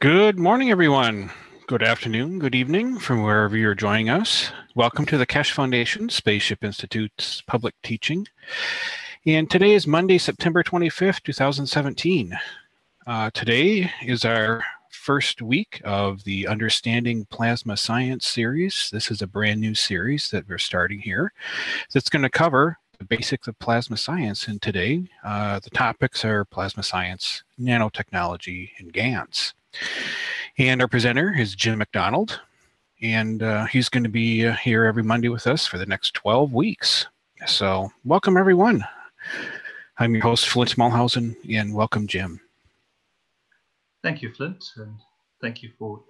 Good morning, everyone. Good afternoon, good evening from wherever you're joining us. Welcome to the Keshe Foundation Spaceship Institute's public teaching. And today is Monday, September 25th, 2017. Today is our first week of the Understanding Plasma Science series. This is a brand new series that we're starting here. That's going to cover the basics of plasma science. And today, the topics are plasma science, nanotechnology, and GANs. And our presenter is Jim McDonald, and he's going to be here every Monday with us for the next 12 weeks. So welcome, everyone. I'm your host, Flint Smallhausen, and welcome, Jim. Thank you, Flint, and thank you for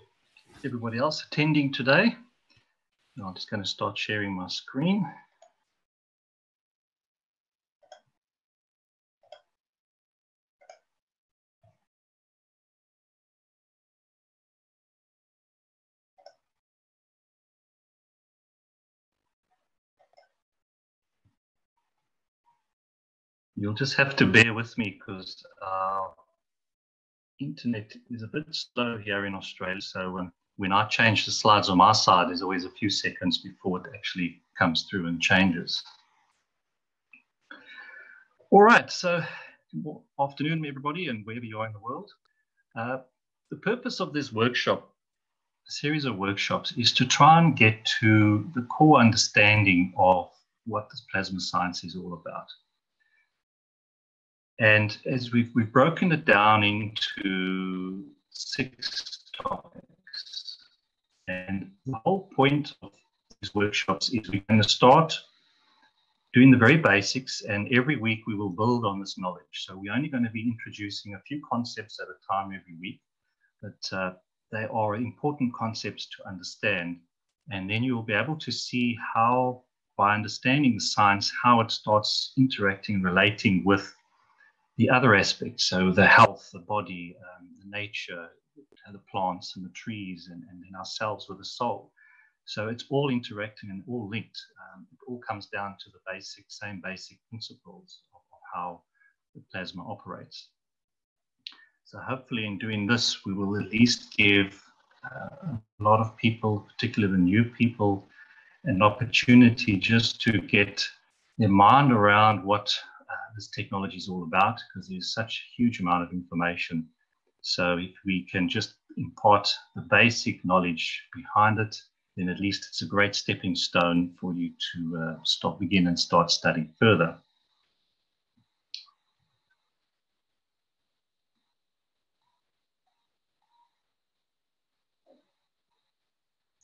everybody else attending today. I'm just going to start sharing my screen. You'll just have to bear with me because our internet is a bit slow here in Australia. So when I change the slides on my side, there's always a few seconds before it actually comes through and changes. All right, so good afternoon, everybody, and wherever you are in the world. The purpose of this workshop, a series of workshops, is to try and get to the core understanding of what this plasma science is all about. And as we've broken it down into 6 topics, and the whole point of these workshops is we're going to start doing the very basics, and every week we will build on this knowledge. So we're only going to be introducing a few concepts at a time every week, but they are important concepts to understand. And then you'll be able to see how, by understanding the science, how it starts interacting and relating with the other aspects, so the health, the body, the nature, the plants and the trees, and then ourselves with the soul. So it's all interacting and all linked. It all comes down to the same basic principles of how the plasma operates. So hopefully in doing this, we will at least give a lot of people, particularly the new people, an opportunity just to get their mind around what this technology is all about, because there's such a huge amount of information. So if we can just impart the basic knowledge behind it, then at least it's a great stepping stone for you to begin and start studying further.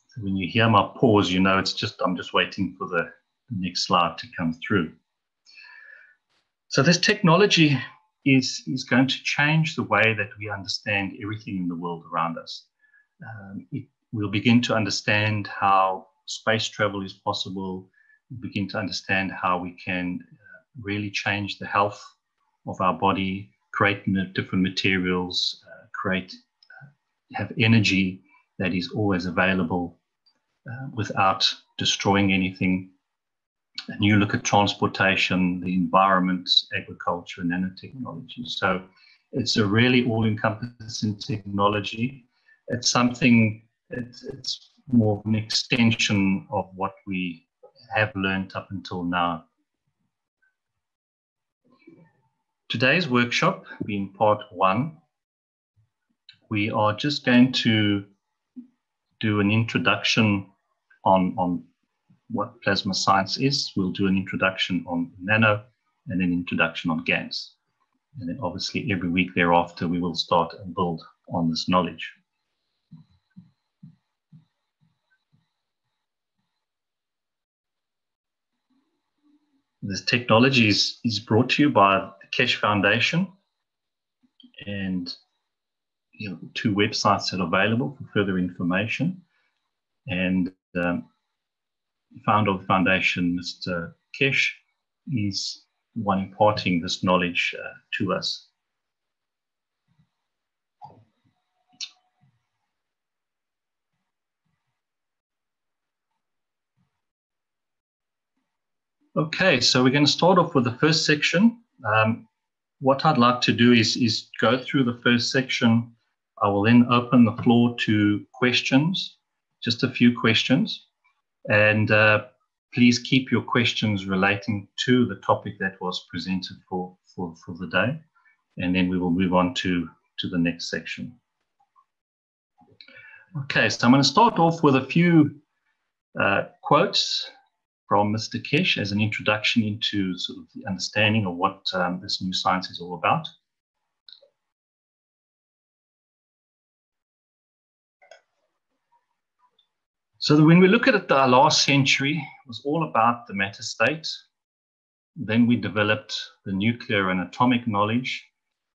So when you hear my pause, you know I'm just waiting for the next slide to come through. So this technology is going to change the way that we understand everything in the world around us. We'll begin to understand how space travel is possible. We'll begin to understand how we can really change the health of our body, create different materials, have energy that is always available without destroying anything. And you look at transportation, the environment, agriculture, and nanotechnology. So it's a really all-encompassing technology. It's something, it's more of an extension of what we have learned up until now. Today's workshop, being part 1, we are just going to do an introduction on what plasma science is. We'll do an introduction on nano and an introduction on GANs. And then obviously every week thereafter, we will start and build on this knowledge. This technology is brought to you by the Keshe Foundation, and 2 websites that are available for further information. And the founder of the foundation, Mr. Keshe, is the one imparting this knowledge to us. Okay, so we're going to start off with the first section. What I'd like to do is go through the first section I will then open the floor to questions, just a few questions. And please keep your questions relating to the topic that was presented for the day. And then we will move on to the next section. Okay, so I'm going to start off with a few quotes from Mr. Kesh as an introduction into sort of the understanding of what this new science is all about. So when we look at it, the last century, it was all about the matter state. Then we developed the nuclear and atomic knowledge.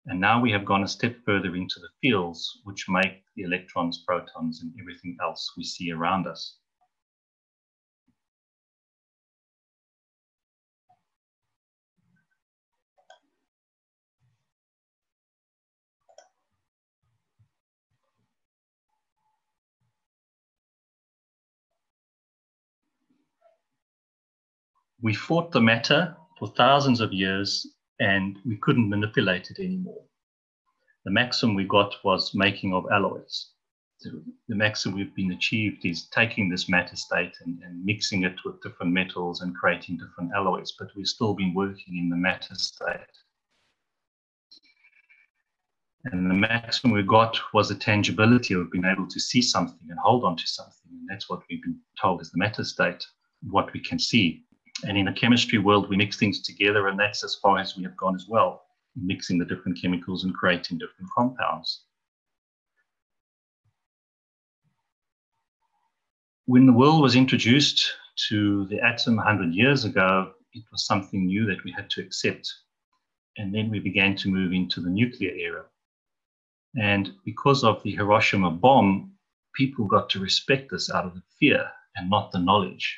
And now we have gone a step further into the fields, which make the electrons, protons, and everything else we see around us. We fought the matter for thousands of years, and we couldn't manipulate it anymore. The maximum we got was making of alloys. So the maximum we've been achieved is taking this matter state and mixing it with different metals and creating different alloys, but we've still been working in the matter state. And the maximum we got was the tangibility of being able to see something and hold on to something. And that's what we've been told is the matter state, what we can see. And in the chemistry world, we mix things together, and that's as far as we have gone as well, mixing the different chemicals and creating different compounds. When the world was introduced to the atom 100 years ago, it was something new that we had to accept. And then we began to move into the nuclear era. And because of the Hiroshima bomb, people got to respect this out of the fear and not the knowledge.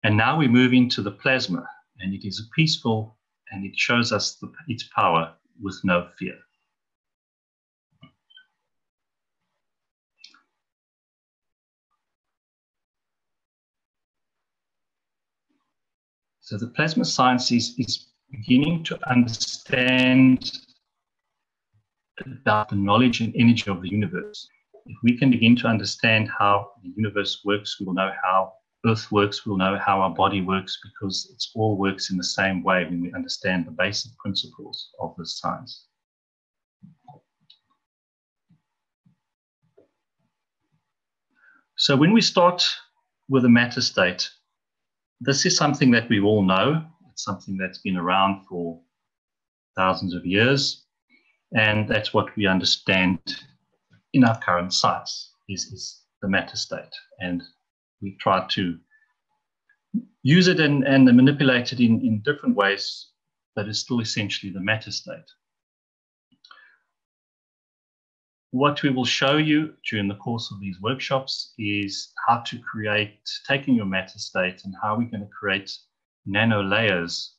And now we move into the plasma, and it is a peaceful, and it shows us its power with no fear. So the plasma science is beginning to understand about the knowledge and energy of the universe. If we can begin to understand how the universe works, we will know how Earth works, we'll know how our body works, because it all works in the same way when we understand the basic principles of this science. So when we start with the matter state, this is something that we all know. It's something that's been around for thousands of years, and that's what we understand in our current science is the matter state. And we try to use it and manipulate it in different ways, but it's still essentially the matter state. What we will show you during the course of these workshops is how to create, taking your matter state and how we're going to create nano layers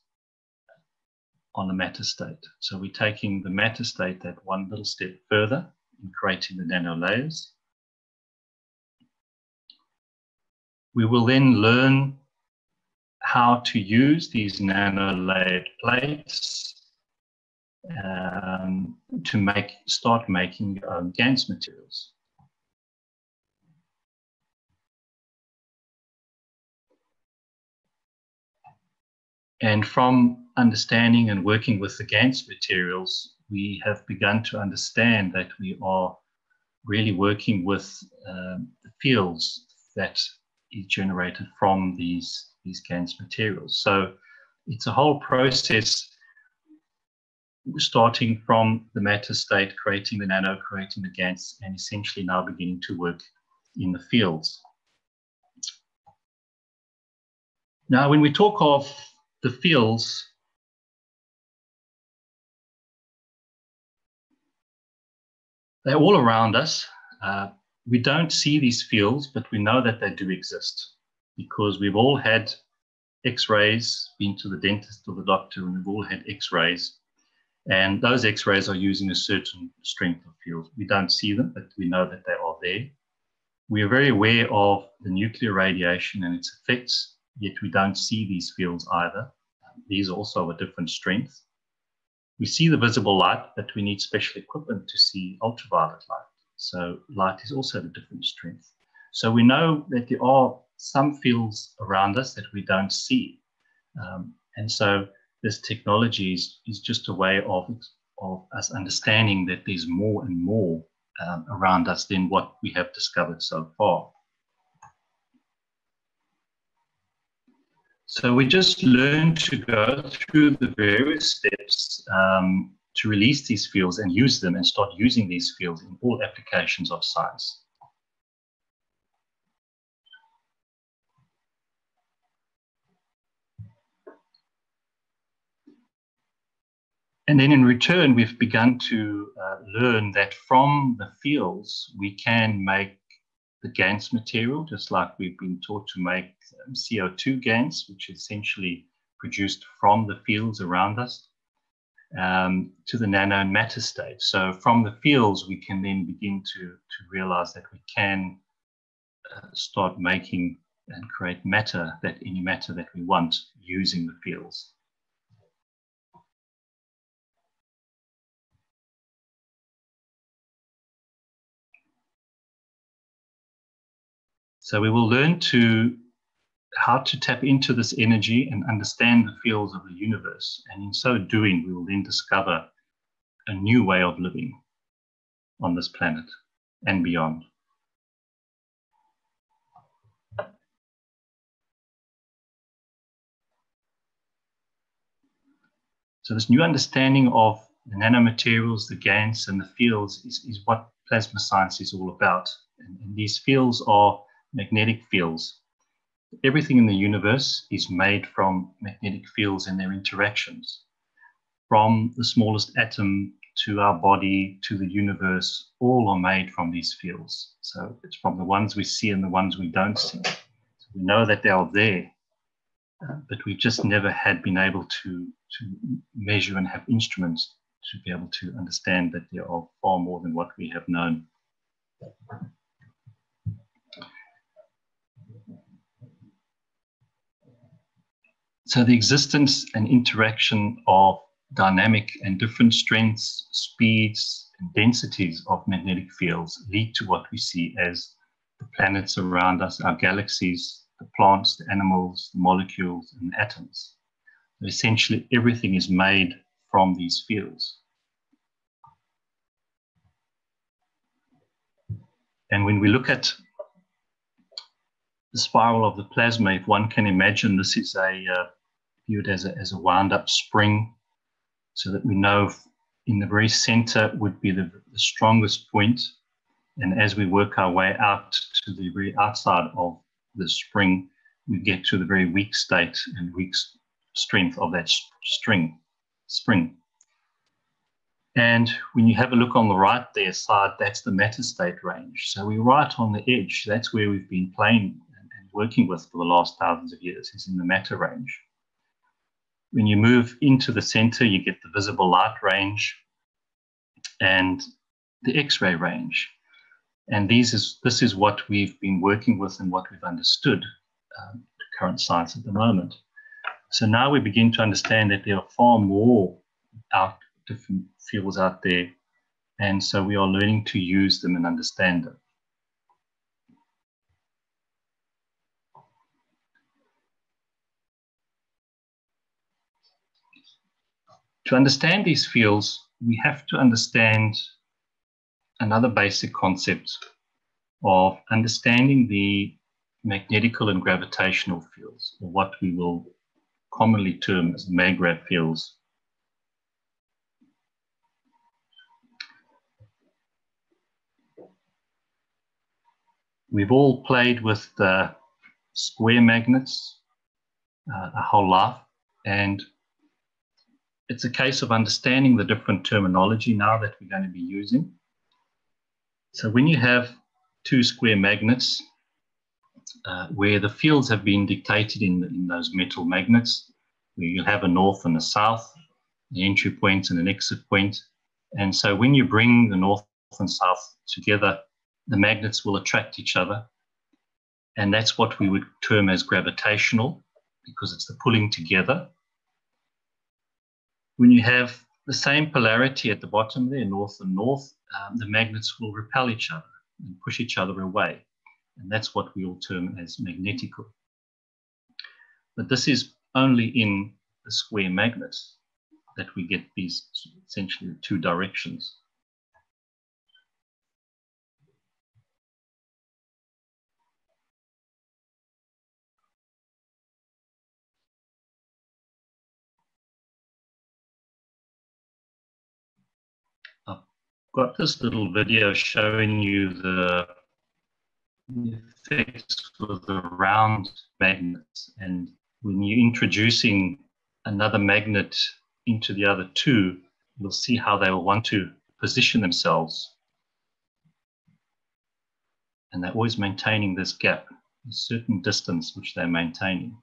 on the matter state. So we're taking the matter state that one little step further in creating the nano layers. We will then learn how to use these nano-layered plates to start making GaNs materials. And from understanding and working with the GaNs materials, we have begun to understand that we are really working with the fields that is generated from these GaNs materials. So it's a whole process starting from the matter state, creating the nano, creating the GaNs, and essentially now beginning to work in the fields. Now, when we talk of the fields, they're all around us. We don't see these fields, but we know that they do exist because we've all had X-rays, been to the dentist or the doctor, and we've all had X-rays. And those X-rays are using a certain strength of field. We don't see them, but we know that they are there. We are very aware of the nuclear radiation and its effects, yet we don't see these fields either. These are also of a different strength. We see the visible light, but we need special equipment to see ultraviolet light. So light is also at a different strength. So we know that there are some fields around us that we don't see. And so this technology is just a way of us understanding that there's more and more around us than what we have discovered so far. So we just learn to go through the various steps to release these fields and use them and start using these fields in all applications of science. And then in return, we've begun to learn that from the fields, we can make the GANs material, just like we've been taught to make CO2 GANs, which is essentially produced from the fields around us, to the nano and matter stage. So from the fields, we can then begin to realize that we can start making and create matter, any matter that we want using the fields. So we will learn how to tap into this energy and understand the fields of the universe. And in so doing, we will then discover a new way of living on this planet and beyond. So this new understanding of the nanomaterials, the GANs, and the fields is what plasma science is all about. And these fields are magnetic fields. Everything in the universe is made from magnetic fields and their interactions. From the smallest atom to our body to the universe, all are made from these fields. So it's from the ones we see and the ones we don't see. So we know that they are there, but we've just never been able to measure and have instruments to be able to understand that there are far more than what we have known. So the existence and interaction of dynamic and different strengths, speeds, and densities of magnetic fields lead to what we see as the planets around us, our galaxies, the plants, the animals, the molecules, and the atoms. So essentially, everything is made from these fields. And when we look at the spiral of the plasma, if one can imagine, this is viewed as a wound-up spring, so that we know in the very center would be the strongest point, and as we work our way out to the very outside of the spring, we get to the very weak state and weak strength of that spring. And when you have a look on the right there side, that's the matter state range. So we're right on the edge. That's where we've been playing and working with for the last thousands of years, is in the matter range. When you move into the center, you get the visible light range and the X-ray range. And this is what we've been working with and what we've understood current science at the moment. So now we begin to understand that there are far more different fields out there. And so we are learning to use them and understand them. To understand these fields, we have to understand another basic concept of understanding the magnetical and gravitational fields, or what we will commonly term as maggrav fields. We've all played with the square magnets our whole life, and it's a case of understanding the different terminology now that we're going to be using. So when you have two square magnets where the fields have been dictated in those metal magnets, where you'll have a north and a south, an entry point and an exit point. And so when you bring the north and south together, the magnets will attract each other. And that's what we would term as gravitational, because it's the pulling together. When you have the same polarity at the bottom there, north and north, the magnets will repel each other and push each other away. And that's what we will term as magnetical. But this is only in the square magnet that we get these essentially two directions. I've got this little video showing you the effects with the round magnets, and when you're introducing another magnet into the other two, you'll see how they will want to position themselves. And they're always maintaining this gap, a certain distance which they're maintaining.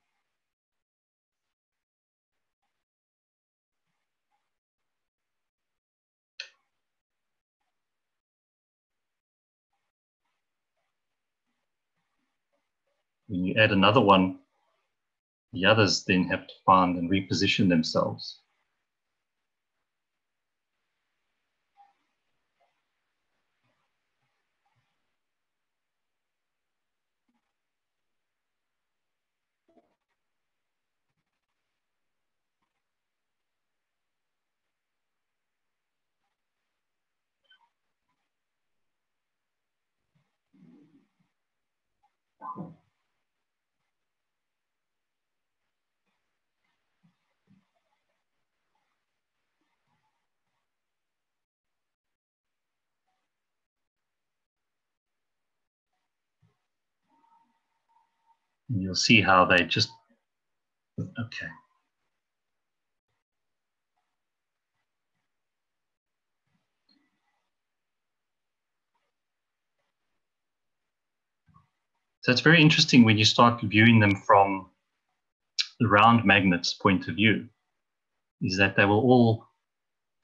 When you add another one, the others then have to find and reposition themselves. And you'll see how they just, okay. So it's very interesting when you start viewing them from the round magnet's point of view, is that they will all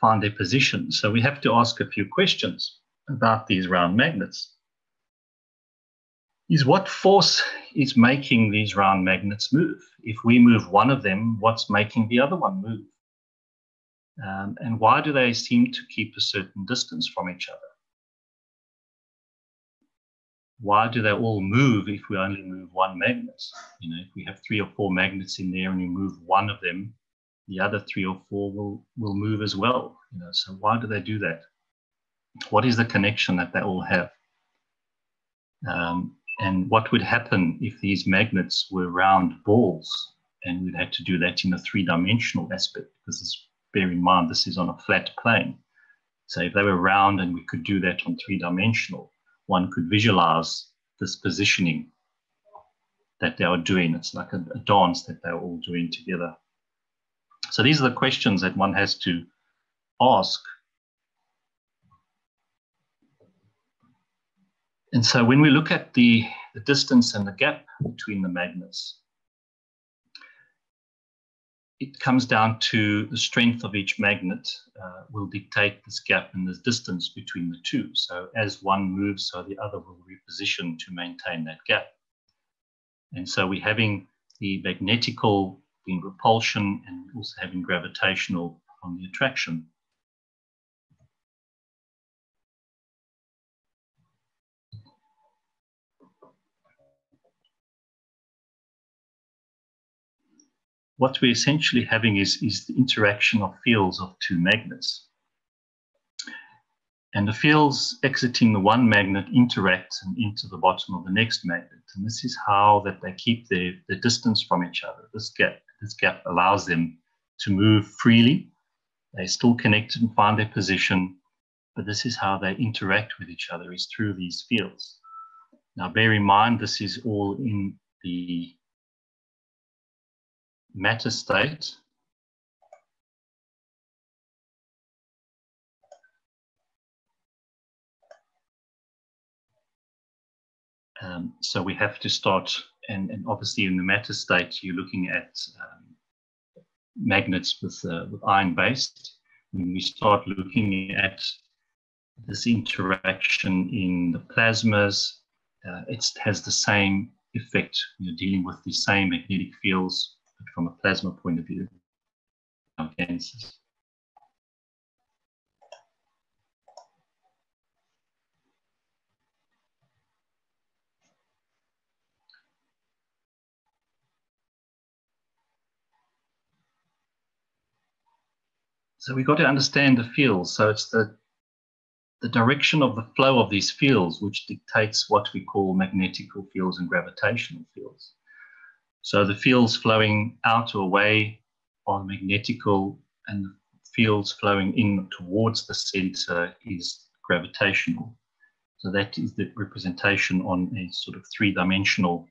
find their position. So we have to ask a few questions about these round magnets. Is what force is making these round magnets move? If we move one of them, what's making the other one move? And why do they seem to keep a certain distance from each other? Why do they all move if we only move one magnet? You know, if we have 3 or 4 magnets in there and you move one of them, the other 3 or 4 will move as well. You know, so why do they do that? What is the connection that they all have? And what would happen if these magnets were round balls and we'd had to do that in a 3-dimensional aspect? Because bear in mind, this is on a flat plane. So if they were round and we could do that on 3-dimensional, one could visualize this positioning that they are doing. It's like a dance that they're all doing together. So these are the questions that one has to ask. And so when we look at the distance and the gap between the magnets, it comes down to the strength of each magnet will dictate this gap and this distance between the two. So as one moves, so the other will reposition to maintain that gap. And so we're having the magnetical in repulsion and also having gravitational on the attraction. What we're essentially having is the interaction of fields of 2 magnets. And the fields exiting the one magnet interact and into the bottom of the next magnet. And this is how that they keep the distance from each other. This gap allows them to move freely. They're still connected and find their position, but this is how they interact with each other, is through these fields. Now, bear in mind, this is all in the matter state. So we have to start, and obviously in the matter state, you're looking at magnets with iron based. When we start looking at this interaction in the plasmas, it has the same effect. You're dealing with the same magnetic fields, but from a plasma point of view. So we've got to understand the fields. So it's the direction of the flow of these fields which dictates what we call magnetical fields and gravitational fields. So the fields flowing out or away are magnetical, and the fields flowing in towards the center is gravitational. So that is the representation on a sort of three-dimensional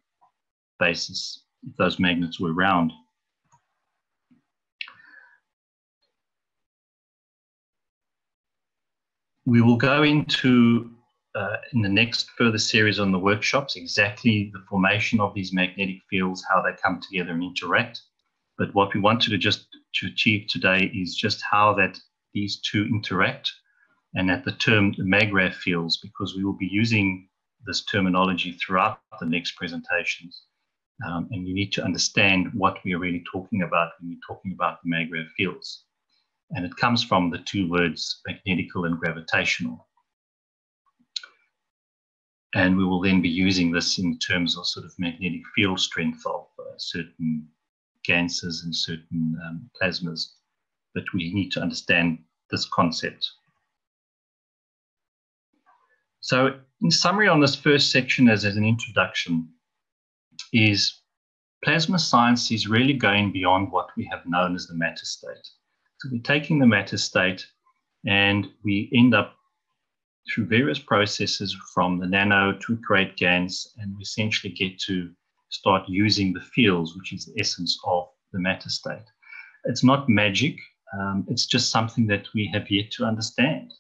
basis if those magnets were round. We will go into, in the next further series on the workshops, exactly the formation of these magnetic fields, how they come together and interact. But what we wanted to achieve today is just how that these two interact, and at the term the MagRav fields, because we will be using this terminology throughout the next presentations. And you need to understand what we are really talking about when we're talking about the MagRav fields. And it comes from the two words magnetical and gravitational. And we will then be using this in terms of sort of magnetic field strength of certain ganses and certain plasmas. But we need to understand this concept. So in summary on this first section as an introduction is plasma science is really going beyond what we have known as the matter state. So we're taking the matter state and we end up through various processes from the nano to great GANs, and we essentially get to start using the fields, which is the essence of the matter state. It's not magic. It's just something that we have yet to understand.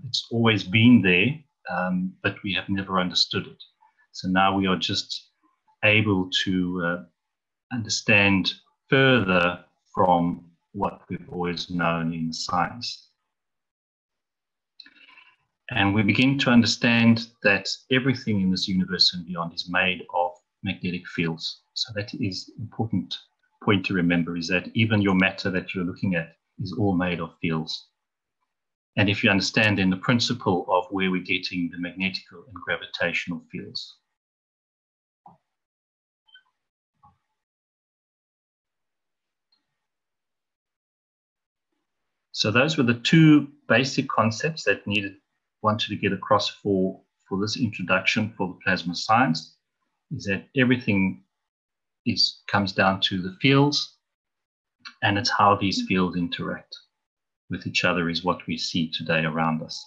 It's always been there, but we have never understood it. So now we are just able to understand further from what we've always known in science. And we begin to understand that everything in this universe and beyond is made of magnetic fields. So that is an important point to remember, is that even your matter that you're looking at is all made of fields. And if you understand then the principle of where we're getting the magnetical and gravitational fields. So those were the two basic concepts that wanted to get across for this introduction for the plasma science, is that everything comes down to the fields, and it's how these fields interact with each other is what we see today around us.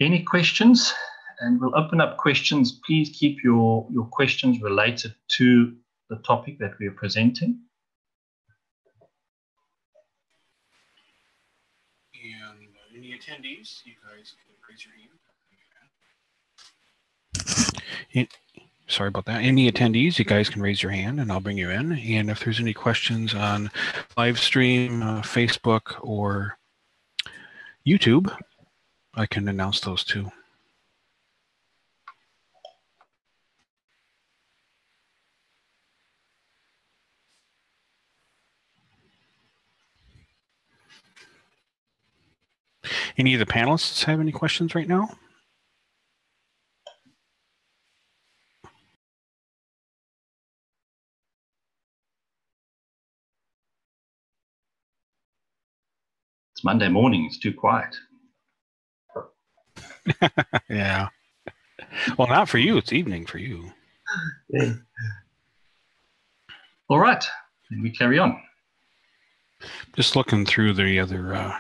Any questions? And we'll open up questions. Please keep your questions related to the topic that we are presenting. And any attendees, you guys can raise your hand. Sorry about that. Any attendees, you guys can raise your hand and I'll bring you in. And if there's any questions on live stream, Facebook, or YouTube, I can announce those too. Any of the panelists have any questions right now? It's Monday morning, it's too quiet. Yeah. Well, not for you, it's evening for you. Yeah. All right, then we carry on. Just looking through the other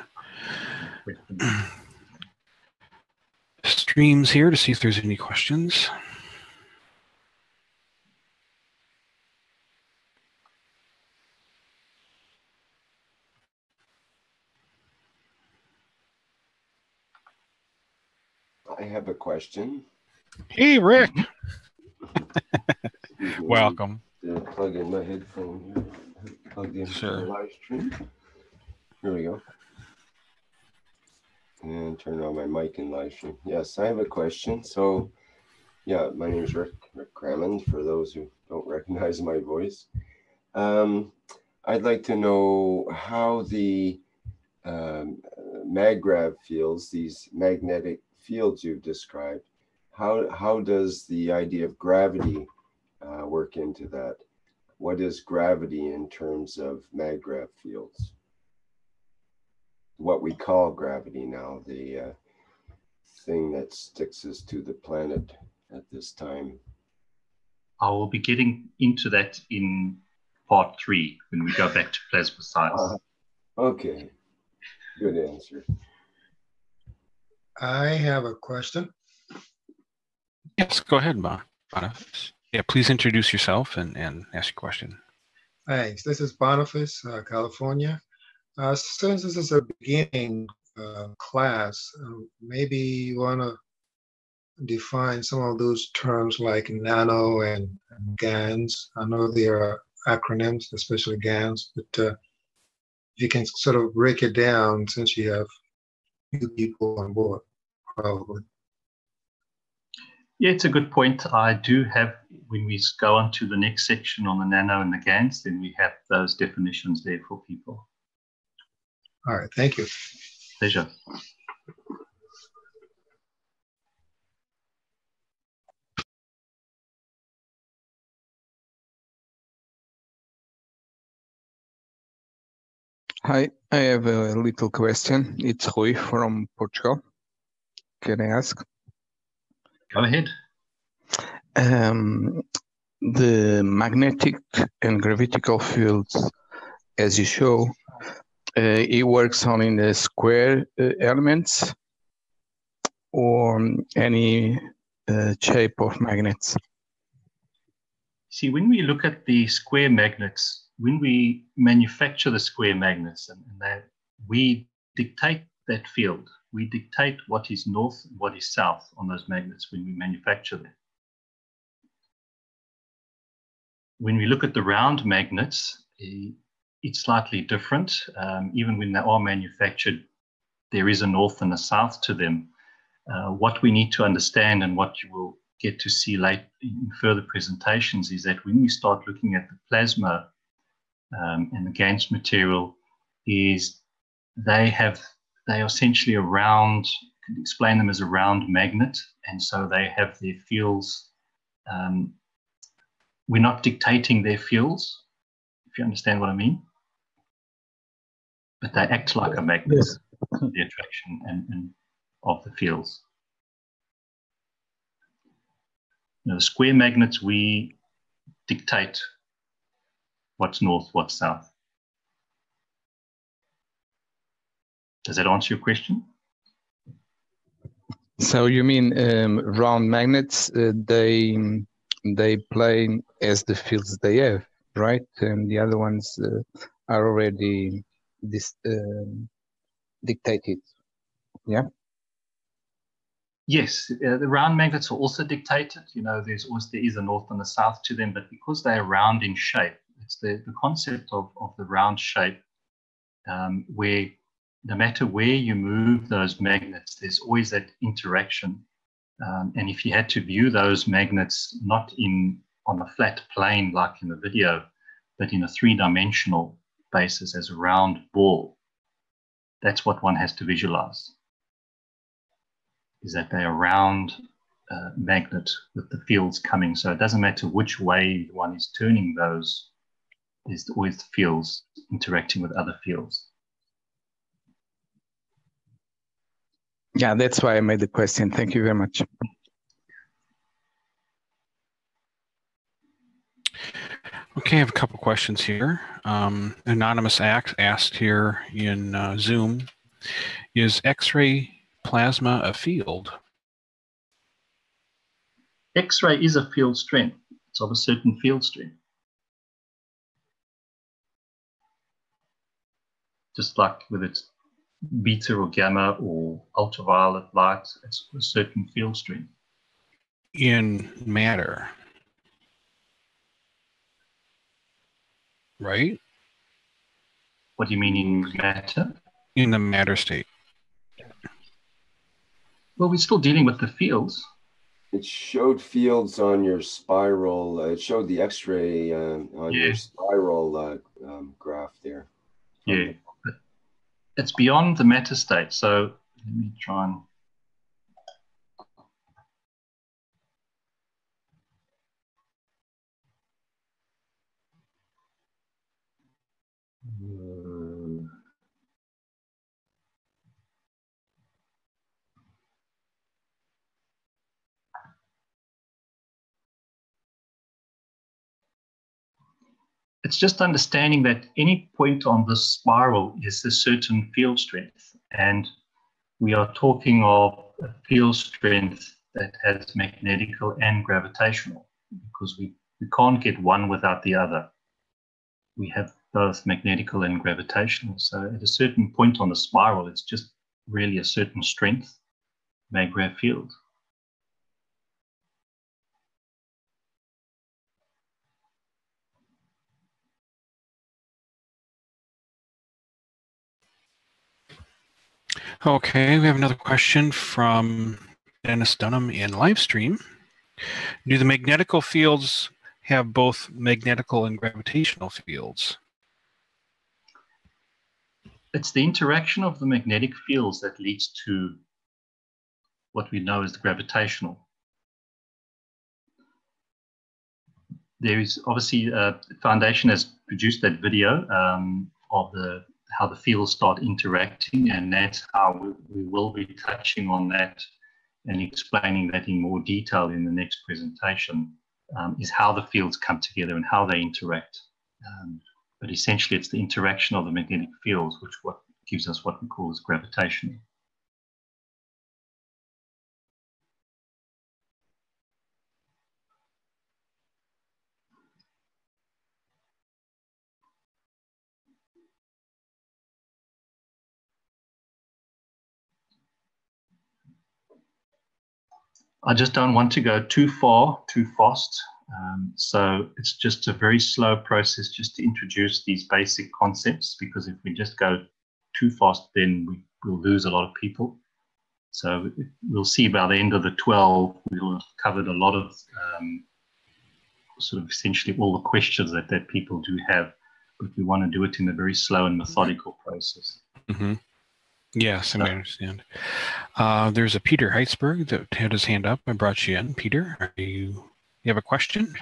streams here to see if there's any questions. I have a question. Hey, Rick. Welcome. Plug in my headphone here. Plug in the live stream. Here we go. And turn on my mic in live stream. Yes, I have a question. So, yeah, my name is Rick Crammond, for those who don't recognize my voice. I'd like to know how the MagRav fields, these magnetic fields you've described, how does the idea of gravity work into that? What is gravity in terms of MagRav fields? what we call gravity now, the thing that sticks us to the planet at this time. I will be getting into that in part 3 when we go back to plasma science. Okay, good answer. I have a question. Yes, go ahead, Boniface. Yeah, please introduce yourself and ask your question. Thanks. This is Boniface, California. Since this is a beginning class, maybe you want to define some of those terms like nano and GANs. I know there are acronyms, especially GANs, but if you can sort of break it down since you have new people on board, probably. Yeah, it's a good point. I do have, when we go on to the next section on the nano and the GANs, then we have those definitions there for people. All right, thank you. Pleasure. Hi, I have a little question. It's Rui from Portugal. Can I ask? Go ahead. The magnetic and gravitational fields, as you show, it works on in the square elements or any shape of magnets. See, when we look at the square magnets, when we manufacture the square magnets, and that we dictate that field, we dictate what is north and what is south on those magnets when we manufacture them. When we look at the round magnets, it's slightly different. Even when they are manufactured, there is a north and a south to them. What we need to understand, and what you will get to see later in further presentations, is that when we start looking at the plasma and the GANs material, is they are essentially a round, you could explain them as a round magnet, and so they have their fields. We're not dictating their fields, if you understand what I mean, but they act like a magnet, yes. The attraction and of the fields. You know, the square magnets, we dictate what's north, what's south. Does that answer your question? So you mean round magnets, they play as the fields they have, right? And the other ones are already dictated, yeah? Yes, the round magnets are also dictated. You know, there is a north and a south to them, but because they are round in shape, it's the concept of the round shape, where no matter where you move those magnets, there's always that interaction. And if you had to view those magnets not on a flat plane like in the video, but in a three-dimensional basis as a round ball, that's what one has to visualize, is that they are round magnet with the fields coming. So it doesn't matter which way one is turning those, there's always fields interacting with other fields. Yeah, that's why I made the question. Thank you very much. Okay, I have a couple questions here. Anonymous asked here in Zoom, is X-ray plasma a field? X-ray is a field strength. It's of a certain field strength. Just like with its beta or gamma or ultraviolet light, it's a certain field strength. In matter, right? What do you mean in matter? In the matter state. Well, we're still dealing with the fields. It showed fields on your spiral. It showed the X-ray on your spiral graph there. Yeah, but it's beyond the matter state. So let me try and. it's just understanding that any point on the spiral is a certain field strength. And we are talking of a field strength that has magnetical and gravitational, because we can't get one without the other. We have both magnetical and gravitational. So at a certain point on the spiral, it's just really a certain strength, mag-grav field. Okay, we have another question from Dennis Dunham in live stream. Do the magnetical fields have both magnetical and gravitational fields? It's the interaction of the magnetic fields that leads to what we know as the gravitational. There is obviously Foundation has produced that video of how the fields start interacting, and that's how we will be touching on that and explaining that in more detail in the next presentation, is how the fields come together and how they interact. But essentially, it's the interaction of the magnetic fields which gives us what we call as gravitational. I just don't want to go too far, too fast. So it's just a very slow process just to introduce these basic concepts, because if we just go too fast, then we'll lose a lot of people. So we'll see by the end of the 12, we'll have covered a lot of sort of essentially all the questions that people do have, but we want to do it in a very slow and methodical process. Mm-hmm. Yes, and I understand. There's a Peter Heitzberg that had his hand up. I brought you in. Peter, you have a question?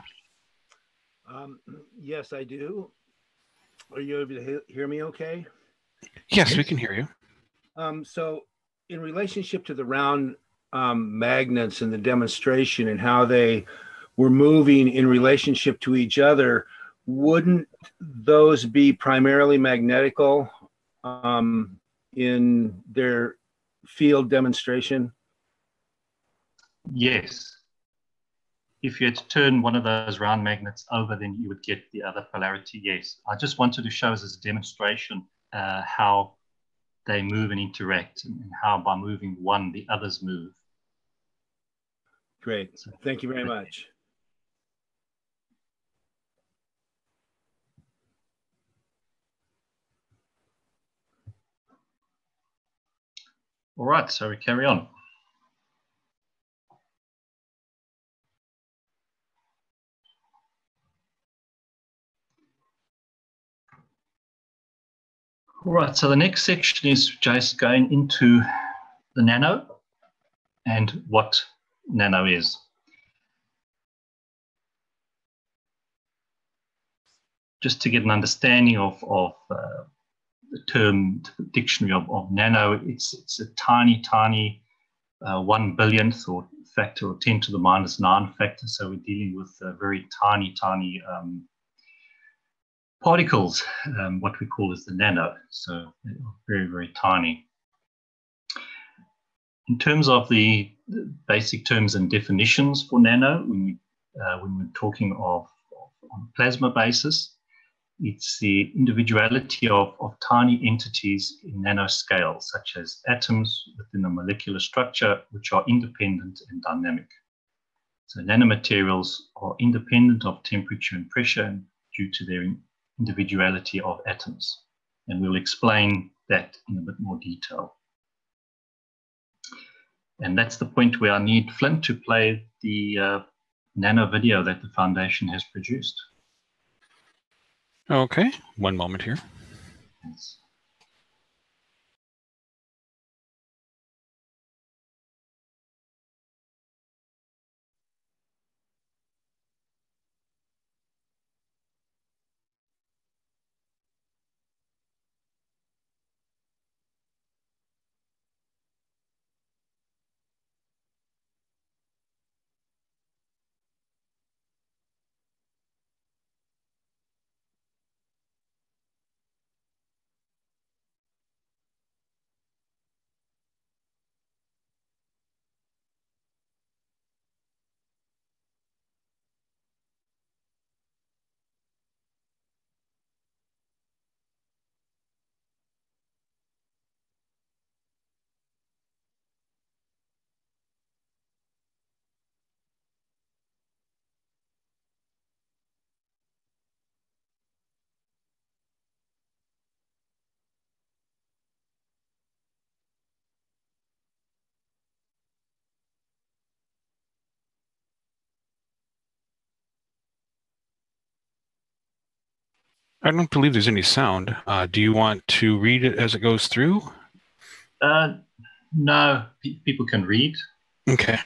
Yes, I do. Are you able to hear me okay? Yes, we can hear you. So in relationship to the round magnets and the demonstration and how they were moving in relationship to each other, wouldn't those be primarily magnetical in their field demonstration? Yes. If you had to turn one of those round magnets over, then you would get the other polarity, yes. I just wanted to show us as a demonstration how they move and interact, and how by moving one, the others move. Great. Thank you very much. All right, so we carry on. All right, so the next section is just going into the nano and what nano is. Just to get an understanding of the term, the dictionary of nano, it's a tiny, tiny 1 billionth or factor, or 10 to the minus 9 factor. So we're dealing with very tiny, tiny particles, what we call as the nano. So very, very tiny. In terms of the basic terms and definitions for nano, when we're talking of on a plasma basis, it's the individuality of tiny entities in nanoscale, such as atoms within a molecular structure, which are independent and dynamic. So nanomaterials are independent of temperature and pressure due to their individuality of atoms. And we'll explain that in a bit more detail. And that's the point where I need Flint to play the nano video that the Foundation has produced. Okay, one moment here. Yes. I don't believe there's any sound. Do you want to read it as it goes through? No, people can read. Okay.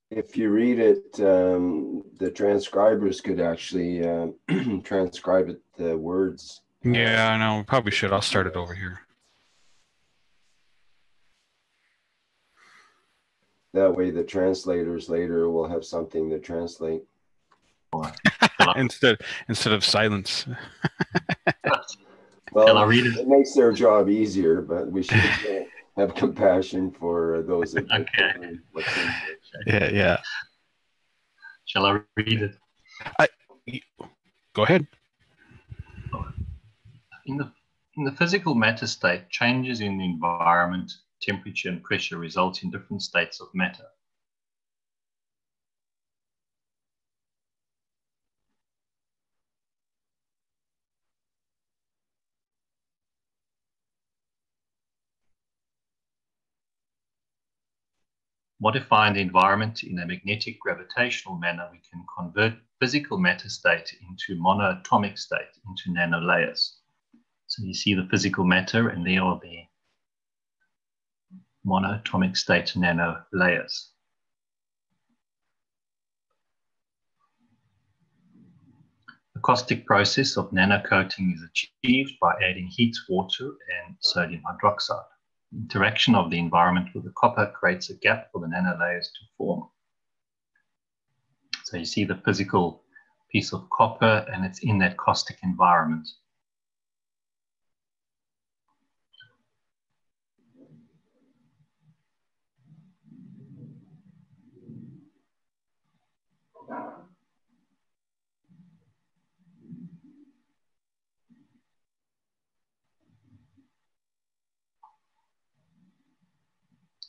If you read it, the transcribers could actually transcribe it, the words. Yeah, I know. We probably should. I'll start it over here. That way the translators later will have something to translate. instead of silence. Well, Shall I read it? It makes their job easier, but we should have compassion for those that Okay. Yeah. Shall I read it? Go ahead. In the physical matter state, changes in the environment, temperature, and pressure result in different states of matter. Modifying the environment in a magnetic gravitational manner, we can convert physical matter state into monoatomic state, into nanolayers. So you see the physical matter, and there are the monoatomic state nanolayers. The caustic process of nanocoating is achieved by adding heat, water, and sodium hydroxide. The interaction of the environment with the copper creates a gap for the nanolayers to form. So you see the physical piece of copper, and it's in that caustic environment.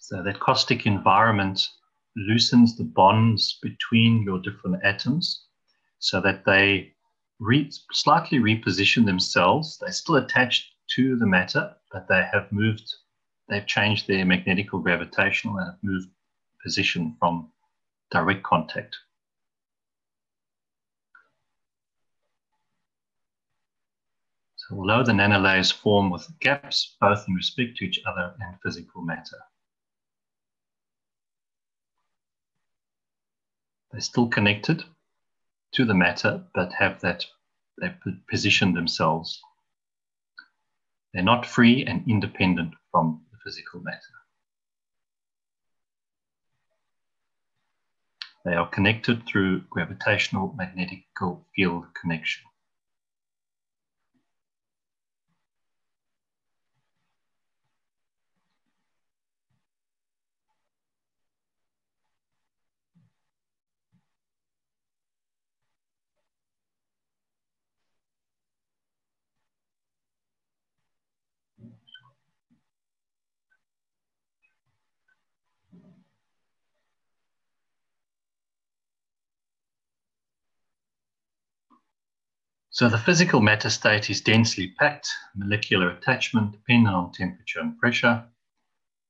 So that caustic environment loosens the bonds between your different atoms so that they slightly reposition themselves. They're still attached to the matter, but they've changed their magnetical gravitational and have moved position from direct contact. So although the nanolayers form with gaps, both in respect to each other and physical matter, they're still connected to the matter, but they've positioned themselves. They're not free and independent from the physical matter. They are connected through gravitational magnetical field connection. So the physical matter state is densely packed, molecular attachment dependent on temperature and pressure.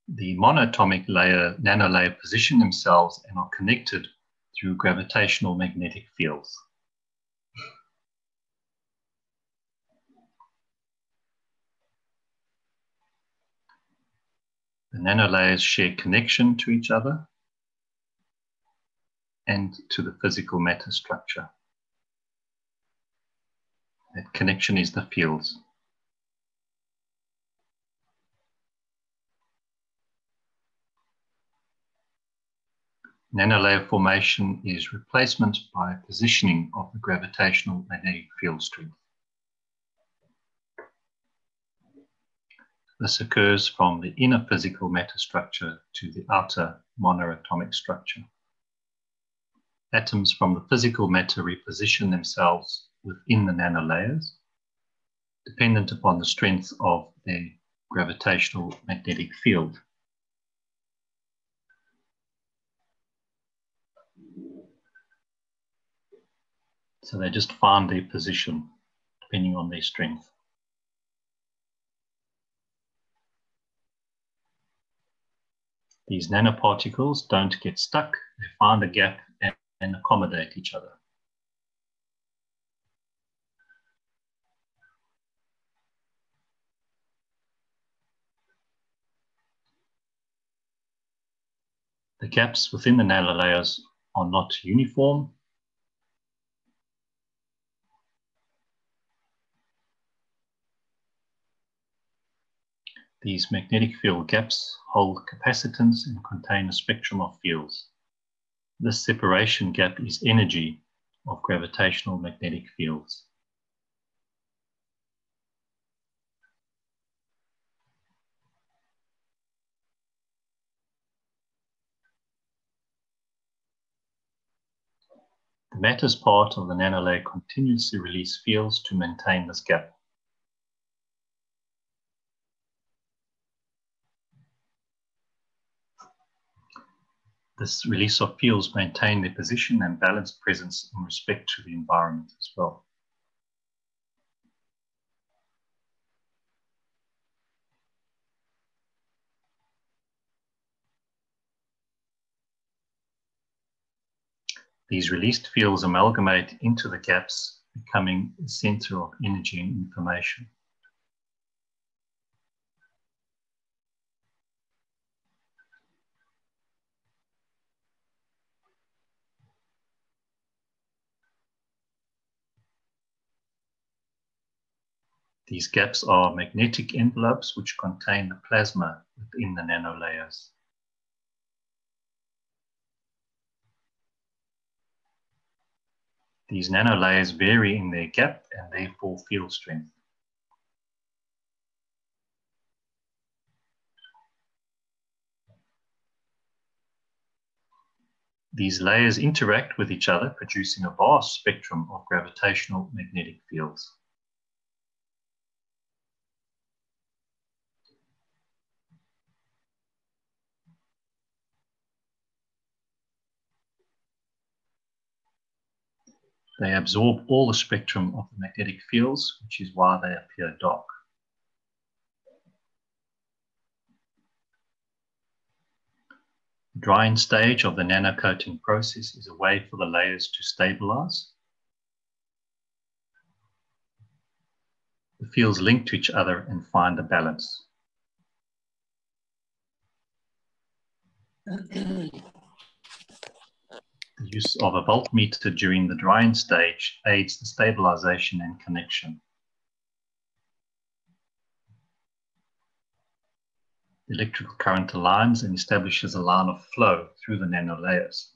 The monoatomic nanolayer position themselves and are connected through gravitational magnetic fields. The nanolayers share connection to each other and to the physical matter structure. That connection is the fields. Nanolayer formation is replacement by positioning of the gravitational magnetic field strength. This occurs from the inner physical matter structure to the outer monoatomic structure. Atoms from the physical matter reposition themselves within the nanolayers, dependent upon the strength of their gravitational magnetic field. So they just find their position depending on their strength. These nanoparticles don't get stuck, they find a gap and accommodate each other. The gaps within the nanolayers are not uniform. These magnetic field gaps hold capacitance and contain a spectrum of fields. This separation gap is energy of gravitational magnetic fields. The matters part of the nanolayer continuously release fields to maintain this gap. This release of fields maintain their position and balanced presence in respect to the environment as well. These released fields amalgamate into the gaps, becoming the center of energy and information. These gaps are magnetic envelopes which contain the plasma within the nanolayers. These nanolayers vary in their gap and therefore field strength. These layers interact with each other, producing a vast spectrum of gravitational magnetic fields. They absorb all the spectrum of the magnetic fields, which is why they appear dark. The drying stage of the nanocoating process is a way for the layers to stabilize. The fields link to each other and find a balance. The use of a voltmeter during the drying stage aids the stabilization and connection. The electrical current aligns and establishes a line of flow through the nanolayers.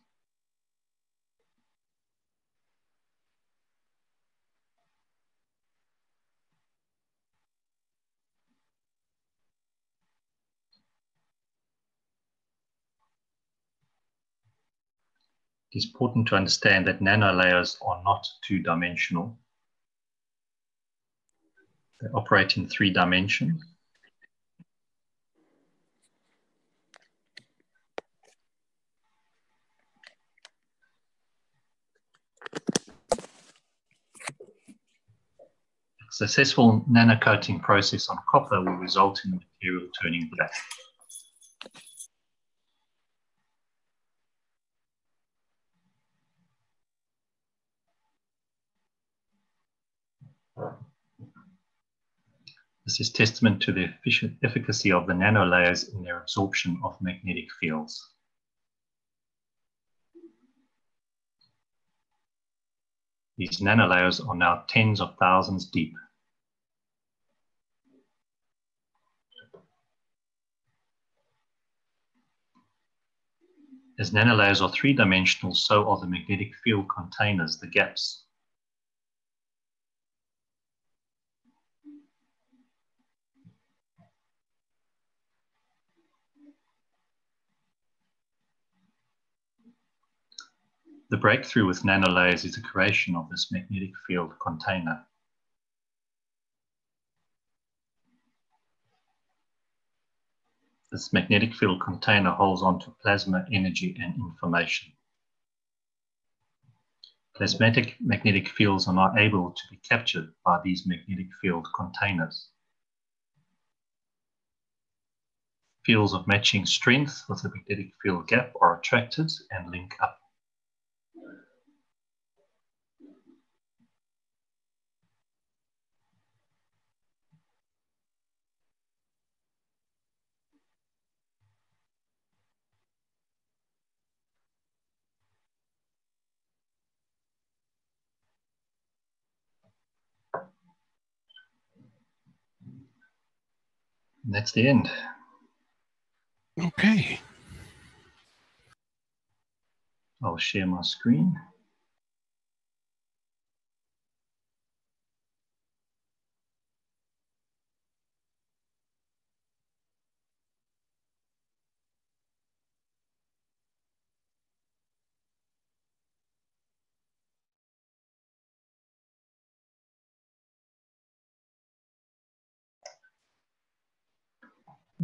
It is important to understand that nanolayers are not two-dimensional. They operate in 3 dimensions. A successful nanocoating process on copper will result in the material turning black. This is testament to the efficacy of the nanolayers in their absorption of magnetic fields. These nanolayers are now tens of thousands deep. As nanolayers are 3-dimensional, so are the magnetic field containers, the gaps. The breakthrough with nanolayers is the creation of this magnetic field container. This magnetic field container holds on to plasma, energy, and information. Plasmatic magnetic fields are not able to be captured by these magnetic field containers. fields of matching strength with a magnetic field gap are attracted and link up. And that's the end. Okay. I'll share my screen.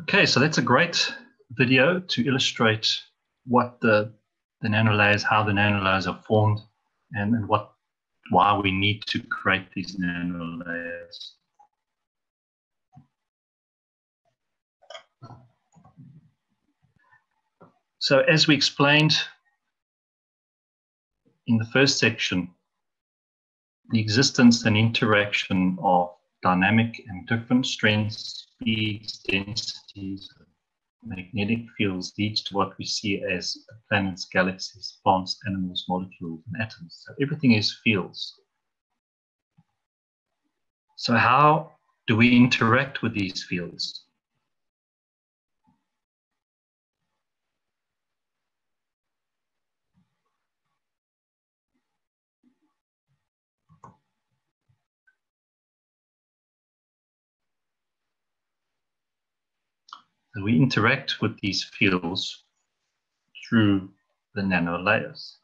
Okay, so that's a great video to illustrate what the nanolayers, how the nanolayers are formed, and why we need to create these nanolayers. So as we explained in the first section, the existence and interaction of dynamic and different strengths, speeds, densities, magnetic fields leads to what we see as planets, galaxies, plants, animals, molecules, and atoms. So everything is fields. So how do we interact with these fields? So we interact with these fields through the nanolayers.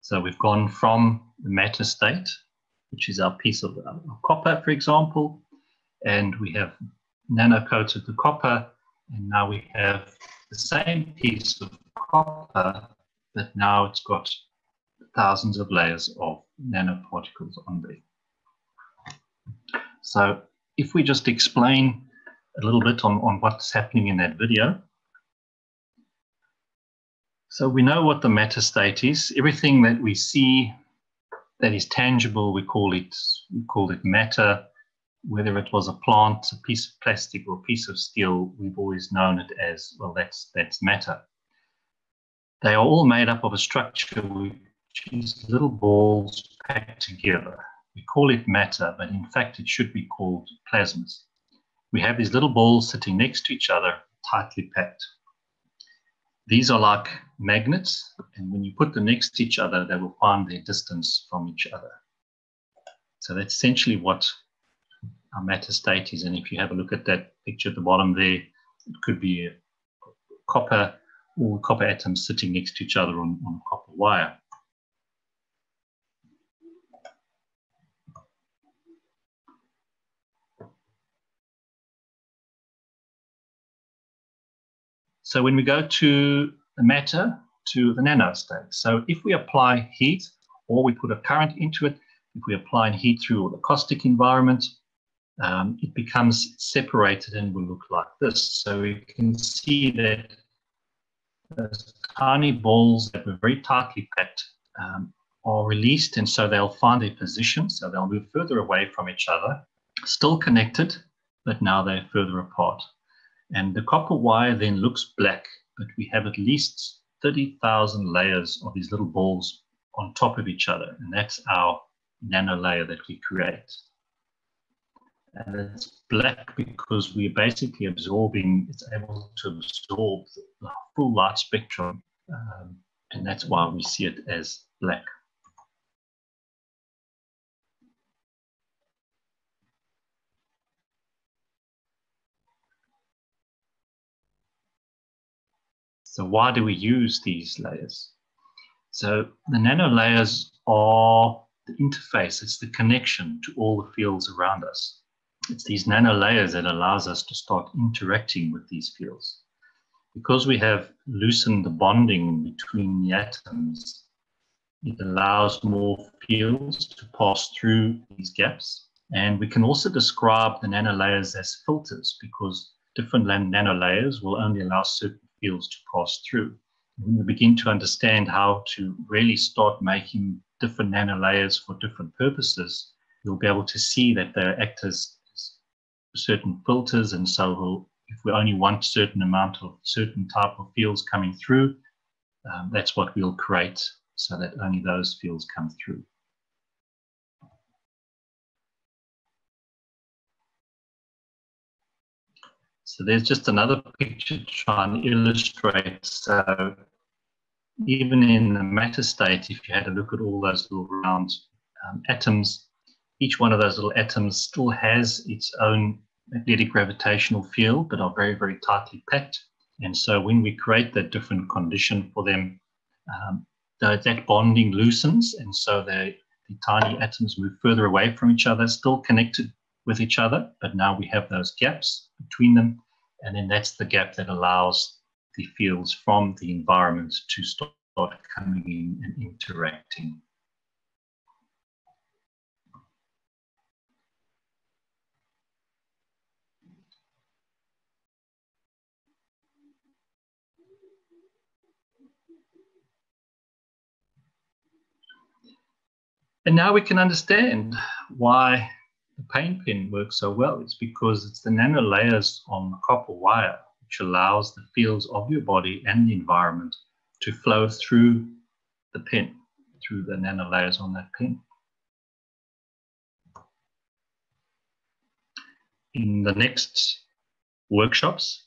So we've gone from the matter state, which is our piece of copper, for example, and we have nano-coated the copper, and now we have the same piece of copper, but now it's got thousands of layers of nanoparticles on there. So if we just explain a little bit on what's happening in that video. So we know what the matter state is. Everything that we see that is tangible, we call it matter. Whether it was a plant, a piece of plastic, or a piece of steel, we've always known it as, well, that's matter. They are all made up of a structure which is little balls packed together. We call it matter, but in fact it should be called plasmas. We have these little balls sitting next to each other, tightly packed. These are like magnets, and when you put them next to each other, they will find their distance from each other. So that's essentially what our matter state is. And if you have a look at that picture at the bottom there, it could be a copper or copper atoms sitting next to each other on a copper wire. So when we go to the matter, to the nano state, so if we apply heat or we put a current into it, if we apply heat through a caustic environment, it becomes separated and will look like this. So we can see that those tiny balls that were very tightly packed are released, and so they'll find their position, so they'll move further away from each other, still connected, but now they're further apart. And the copper wire then looks black, but we have at least 30,000 layers of these little balls on top of each other, and that's our nanolayer that we create. And it's black because we're basically absorbing, it's able to absorb the full light spectrum, and that's why we see it as black. So why do we use these layers? So the nanolayers are the interface, it's the connection to all the fields around us. It's these nanolayers that allows us to start interacting with these fields. Because we have loosened the bonding between the atoms, it allows more fields to pass through these gaps. And we can also describe the nanolayers as filters, because different nanolayers will only allow certain fields to pass through. When we begin to understand how to really start making different nanolayers for different purposes, you'll be able to see that they act as certain filters. And so if we only want certain amount of certain type of fields coming through, that's what we'll create, so that only those fields come through. So there's just another picture to try and illustrate. So even in the matter state, if you had a look at all those little round atoms, each one of those little atoms still has its own magnetic gravitational field, but are very, very tightly packed. And so when we create that different condition for them, that bonding loosens, and so the tiny atoms move further away from each other, still connected with each other, but now we have those gaps between them, and then that's the gap that allows the fields from the environment to start coming in and interacting. And now we can understand why the paint pen works so well. It's because it's the nanolayers on the copper wire which allows the fields of your body and the environment to flow through the pen, through the nanolayers on that pen. In the next workshops,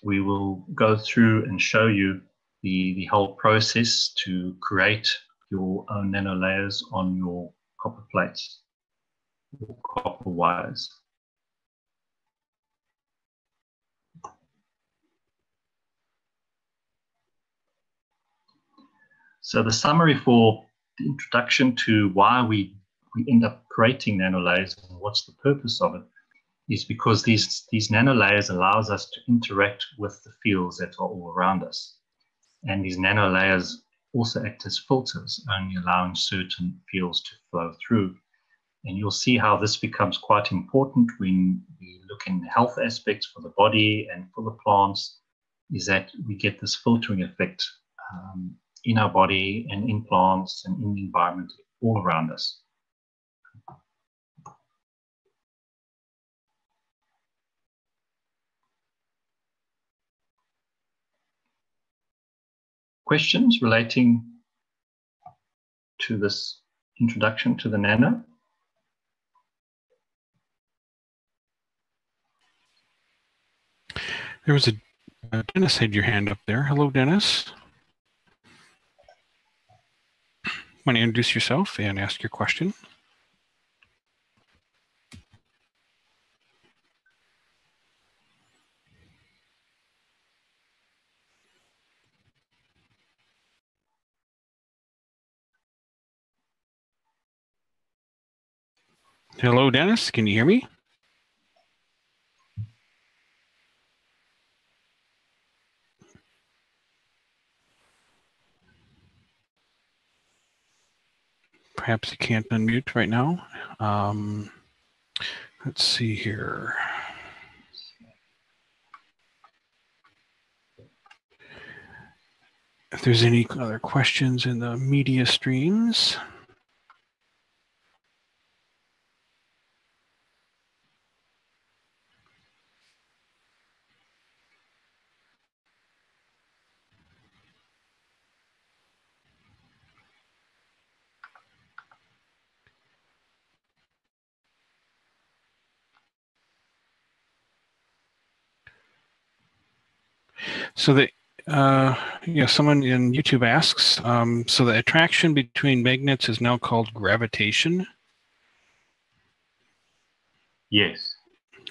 we will go through and show you the whole process to create your own nanolayers on your copper plates, or copper wires. So the summary for the introduction to why we end up creating nanolayers and what's the purpose of it is because these nanolayers allows us to interact with the fields that are all around us. And these nanolayers also act as filters, only allowing certain fields to flow through. And you'll see how this becomes quite important when we look in the health aspects for the body and for the plants, is that we get this filtering effect in our body and in plants and in the environment all around us. Questions relating to this introduction to the nano? There was Dennis had your hand up there. Hello, Dennis. Want to introduce yourself and ask your question? Hello, Dennis. Can you hear me? Perhaps you can't unmute right now. Let's see here. If there's any other questions in the media streams. So someone in YouTube asks, so the attraction between magnets is now called gravitation? Yes.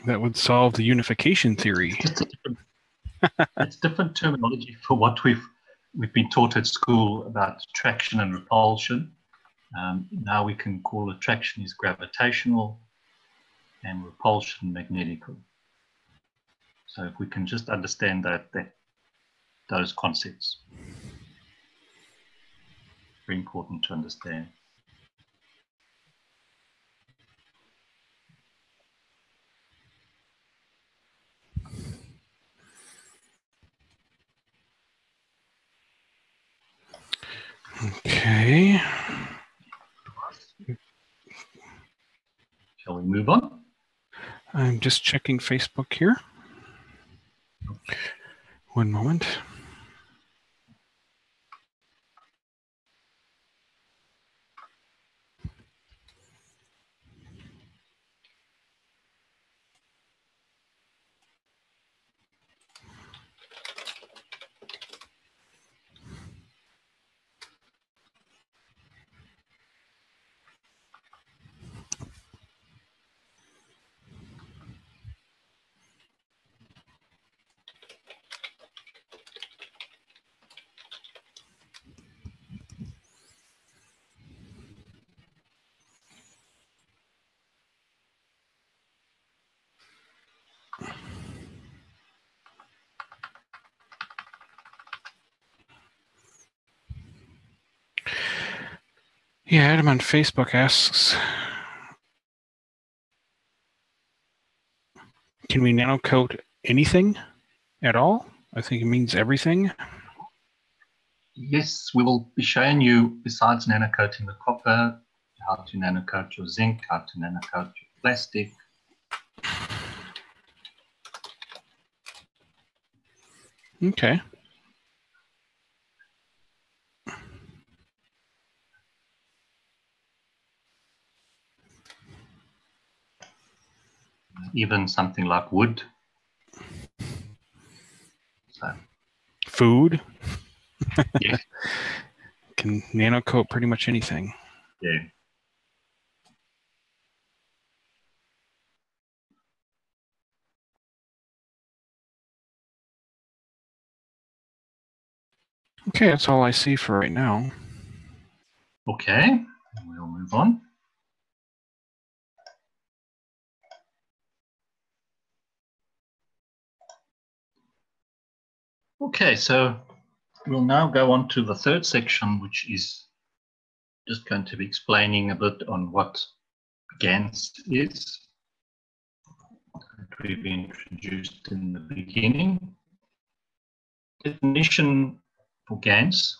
That would solve the unification theory. It's different terminology for what we've been taught at school about attraction and repulsion. Now we can call attraction is gravitational and repulsion magnetical. So if we can just understand those concepts. Very important to understand. Okay. Shall we move on? I'm just checking Facebook here. One moment. Yeah, Adam on Facebook asks, can we nanocoat anything at all? I think it means everything. Yes, we will be showing you, besides nanocoating the copper, how to nanocoat your zinc, how to nanocoat your plastic. Okay. Even something like wood. So, Food. yes. Can nanocoat pretty much anything. Yeah. Okay, that's all I see for right now. Okay, we'll move on. Okay, so we'll now go on to the third section, which is just going to be explaining a bit on what GANS is, that we've introduced in the beginning. Definition for GANS: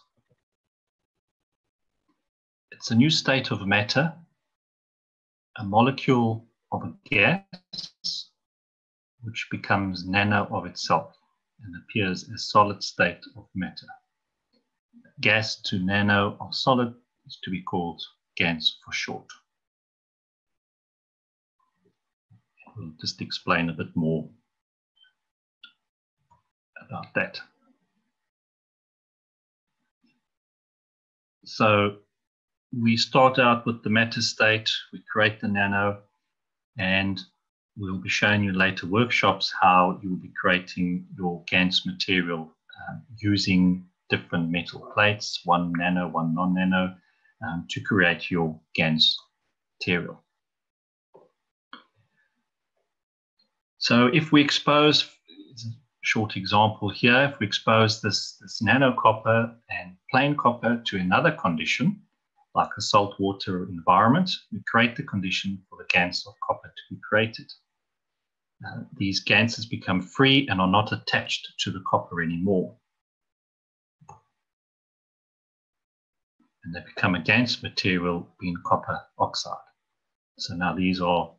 it's a new state of matter, a molecule of a gas, which becomes nano of itself and appears as solid state of matter. Gas to nano of solid is to be called GANS for short. We'll just explain a bit more about that. So we start out with the matter state, we create the nano, and we'll be showing you later workshops how you will be creating your GANS material using different metal plates, one nano, one non-nano, to create your GANS material. So if we expose, it's a short example here, if we expose this nano copper and plain copper to another condition, like a saltwater environment, we create the condition for the GANS of copper to be created. These GANSes become free and are not attached to the copper anymore. And they become a GANS material being copper oxide. So now these are,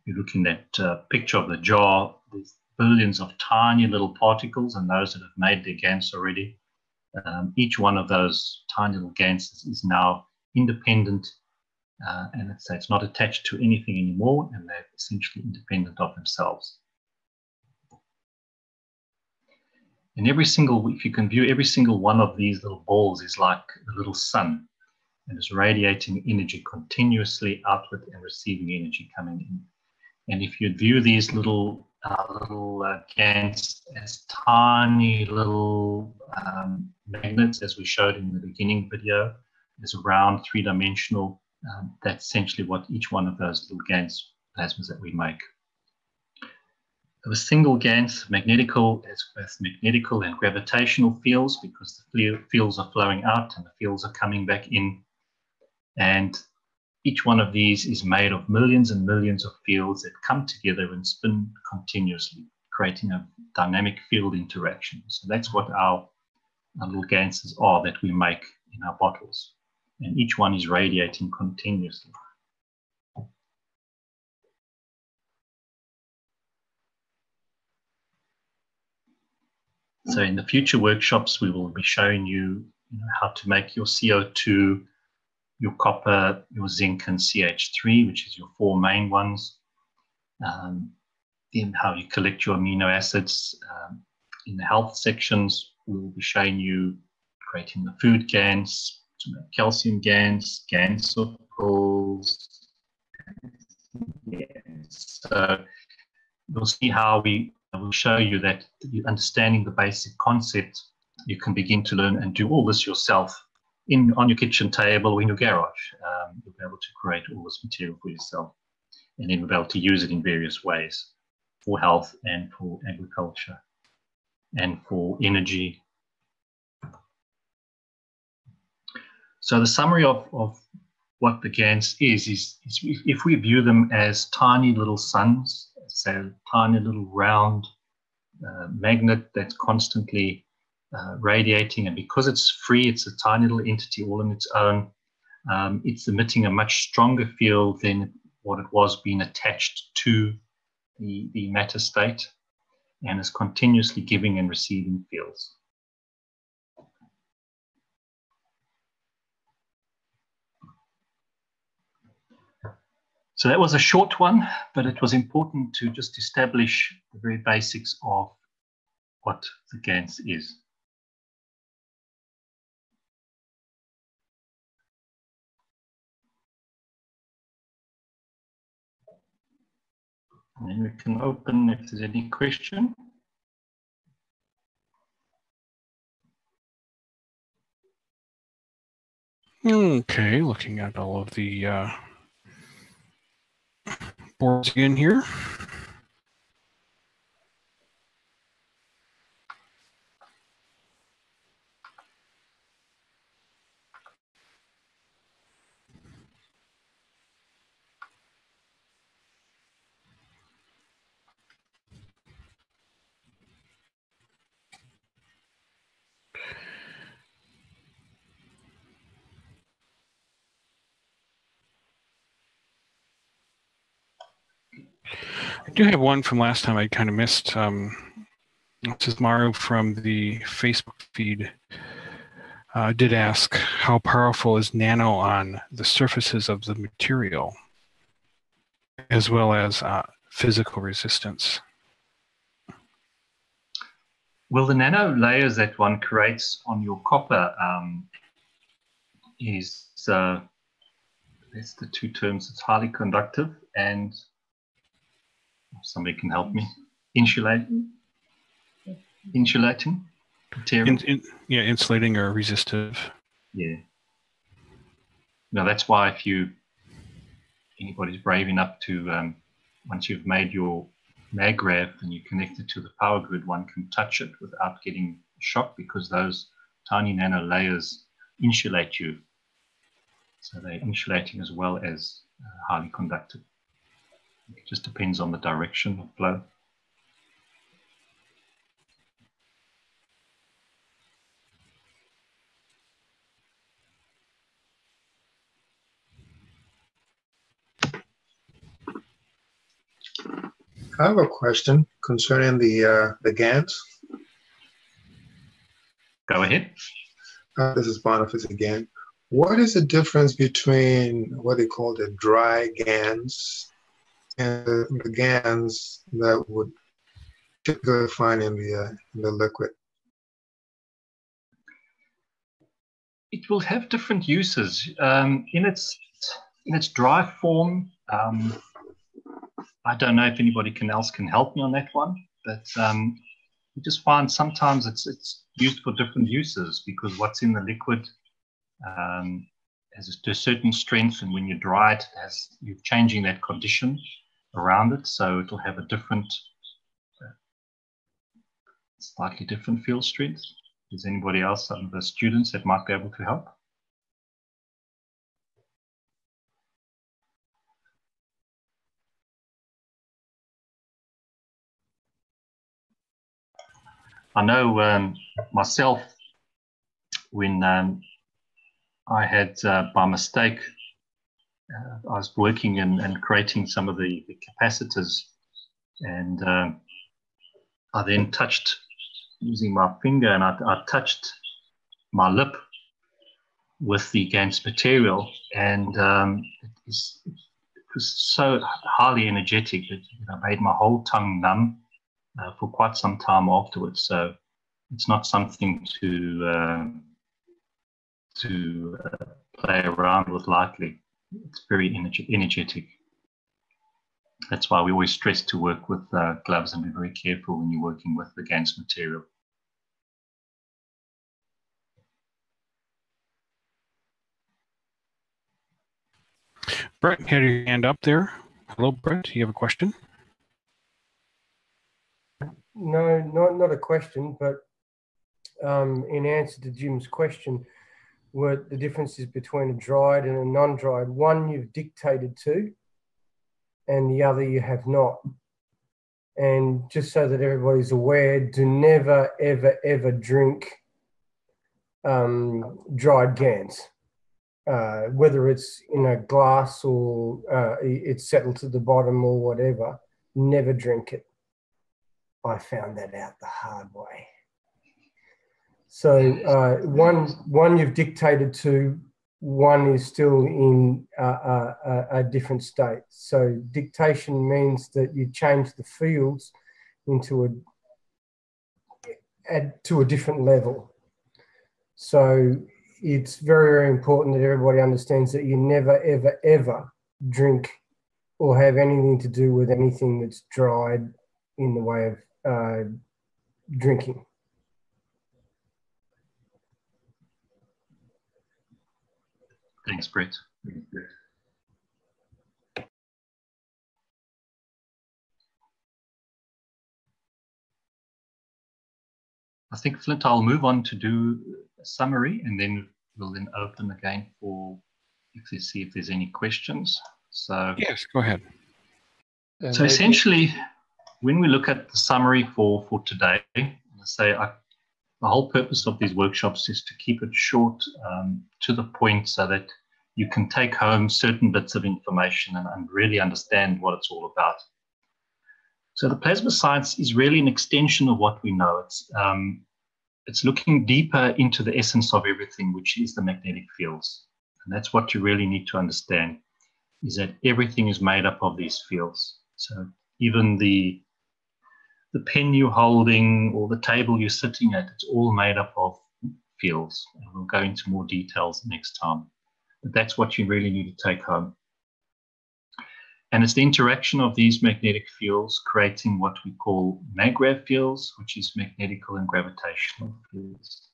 you're looking at a picture of the jar, there's billions of tiny little particles, and those that have made their GANS already. Each one of those tiny little GANSes is now independent, and it's not attached to anything anymore, and they're essentially independent of themselves. And if you can view every single one of these little balls is like a little sun, and is radiating energy continuously outward and receiving energy coming in. And if you view these little GANs as tiny little magnets, as we showed in the beginning video, as a round three-dimensional, that's essentially what each one of those little GANS plasmas that we make. of a single GANS, magnetical and gravitational fields, because the fields are flowing out and the fields are coming back in. And each one of these is made of millions and millions of fields that come together and spin continuously, creating a dynamic field interaction. So that's what our little GANSs are that we make in our bottles. And each one is radiating continuously. So in the future workshops, we will be showing you, how to make your CO2, your copper, your zinc, and CH3, which is your 4 main ones. In how you collect your amino acids. In the health sections, we will be showing you creating the food GANs, to make calcium GANs, GANs of pills. So you'll see how we will show you that understanding the basic concept, you can begin to learn and do all this yourself on your kitchen table or in your garage. You'll be able to create all this material for yourself, and then you'll be able to use it in various ways for health and for agriculture and for energy. So the summary of what the GANs is if we view them as tiny little suns, so tiny little round magnet that's constantly radiating, and because it's free, it's a tiny little entity all on its own, it's emitting a much stronger field than what it was being attached to the matter state, and is continuously giving and receiving fields. So that was a short one, but it was important to just establish the very basics of what the GANS is. And then we can open if there's any question. Okay, looking at all of the boards again here. I do have one from last time I kind of missed. This is Maru from the Facebook feed. Did ask, how powerful is nano on the surfaces of the material, as well as physical resistance? Well, the nano layers that one creates on your copper that's the two terms. It's highly conductive and, somebody can help me, insulating material. Yeah, insulating or resistive. Yeah. Now that's why if anybody's brave enough to, once you've made your mag-grav and you connect it to the power grid, one can touch it without getting shocked, because those tiny nano layers insulate you. So they're insulating as well as highly conductive. It just depends on the direction of flow. I have a question concerning the GANs. Go ahead. This is Boniface again. What is the difference between what they call the dry GANs and the GANs that would typically find in the liquid? It will have different uses. In its dry form, I don't know if anybody else can help me on that one, but you just find sometimes it's used for different uses, because what's in the liquid has a certain strength, and when you dry it, you're changing that condition around it, so it'll have a different slightly different field strengths. Is anybody else, some of the students that might be able to help? I know myself, when I had, by mistake, I was working and creating some of the capacitors, and I then touched, using my finger, and I touched my lip with the GANS material, and it was so highly energetic that made my whole tongue numb for quite some time afterwards. So it's not something to play around with lightly. It's very energetic. That's why we always stress to work with gloves and be very careful when you're working with the GANS material. Brett, had your hand up there. Hello, Brett. Do you have a question? No, not a question, but in answer to Jim's question, what the differences between a dried and a non-dried. One you've dictated to, and the other you have not. And just so that everybody's aware, do never, ever, ever drink dried GANS. Whether it's in a glass or it's settled to the bottom or whatever, never drink it. I found that out the hard way. So one you've dictated to, one is still in a different state. So dictation means that you change the fields into to a different level. So it's very, very important that everybody understands that you never, ever, ever drink or have anything to do with anything that's dried in the way of drinking. Thanks, Brett. I think, Flint, I'll move on to do a summary, and then we'll then open again for see if there's any questions. So yes, go ahead. So essentially, when we look at the summary for today, the whole purpose of these workshops is to keep it short, to the point, so that you can take home certain bits of information and really understand what it's all about. So the plasma science is really an extension of what we know. It's looking deeper into the essence of everything, which is the magnetic fields. And that's what you really need to understand, is that everything is made up of these fields. So even the pen you're holding or the table you're sitting at, it's all made up of fields. And we'll go into more details next time. But that's what you really need to take home. And it's the interaction of these magnetic fields creating what we call maggrav fields, which is magnetical and gravitational fields.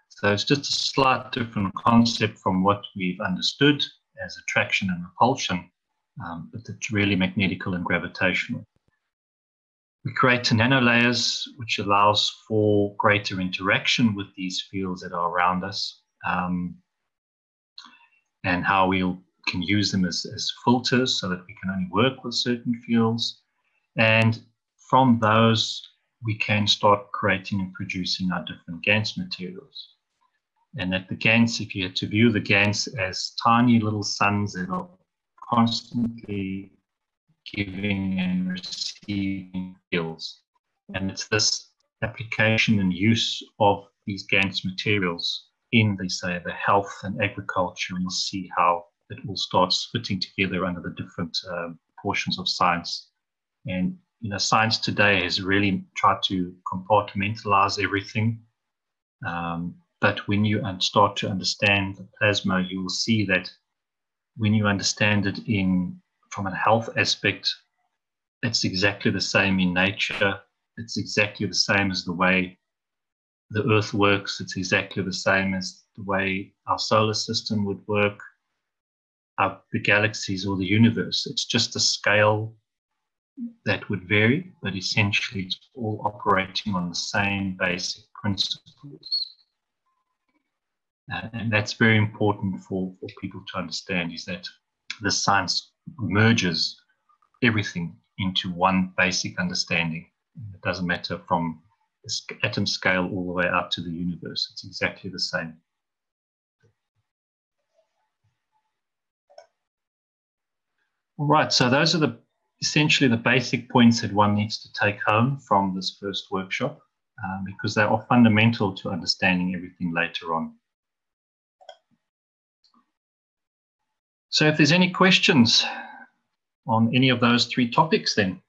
So it's just a slight different concept from what we've understood as attraction and repulsion, but it's really magnetical and gravitational. We create nanolayers, which allows for greater interaction with these fields that are around us, and how we can use them as filters so that we can only work with certain fields. And from those, we can start creating and producing our different GANS materials. And that the GANS, if you had to view the GANS as tiny little suns that are constantly giving and receiving fields. And it's this application and use of these GANS materials in the health and agriculture, and you'll see how it all starts fitting together under the different portions of science. And science today has really tried to compartmentalize everything. But when you start to understand the plasma, you will see that when you understand it from a health aspect, it's exactly the same in nature. It's exactly the same as the way the Earth works. It's exactly the same as the way our solar system would work, the galaxies or the universe. It's just a scale that would vary, but essentially it's all operating on the same basic principles. And that's very important for people to understand, is that the science merges everything into one basic understanding. It doesn't matter from the atom scale all the way out to the universe. It's exactly the same. All right, so those are essentially the basic points that one needs to take home from this first workshop, because they are fundamental to understanding everything later on. So if there's any questions on any of those three topics, then.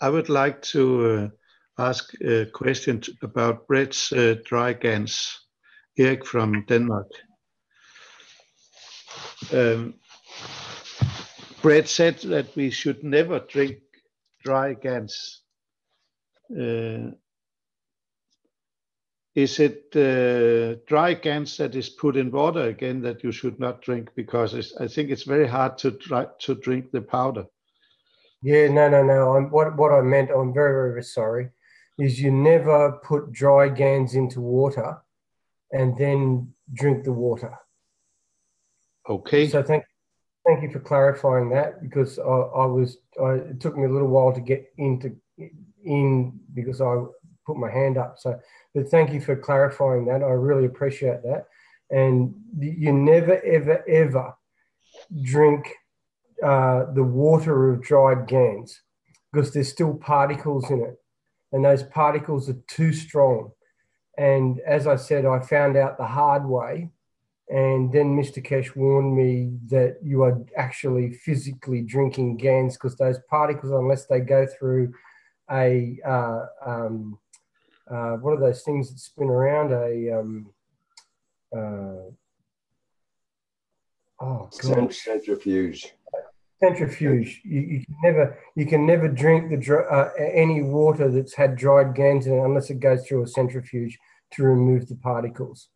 I would like to ask a question about Brett's dry GANs. Erik from Denmark. Brett said that we should never drink dry GANs. Is it dry GANs that is put in water again that you should not drink? Because I think it's very hard to drink the powder. Yeah, no. What I meant, I'm very, very sorry, is you never put dry GANs into water and then drink the water. Okay. So thank you for clarifying that, because it took me a little while to get in because I put my hand up. So, but thank you for clarifying that. I really appreciate that. And you never, ever, ever drink the water of dried GANs, because there's still particles in it, and those particles are too strong. And as I said, I found out the hard way, and then Mr. Kesh warned me that you are actually physically drinking GANs, because those particles, unless they go through a what are those things that spin around? Centrifuge. Centrifuge. You can never drink any water that's had dried GANs in it unless it goes through a centrifuge to remove the particles,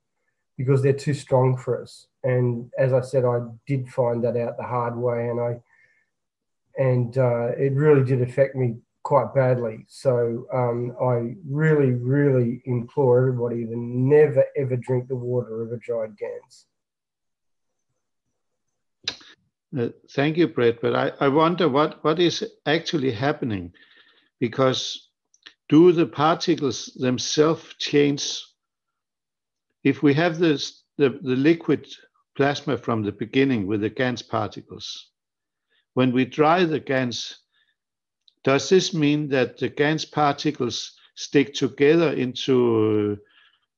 because they're too strong for us. And as I said, I did find that out the hard way, and it really did affect me quite badly. So I really, really implore everybody to never ever drink the water of a dried GANs. Thank you, Brett. But I wonder what is actually happening, because do the particles themselves change? If we have the liquid plasma from the beginning with the GANs particles, when we dry the GANs, does this mean that the GANs particles stick together into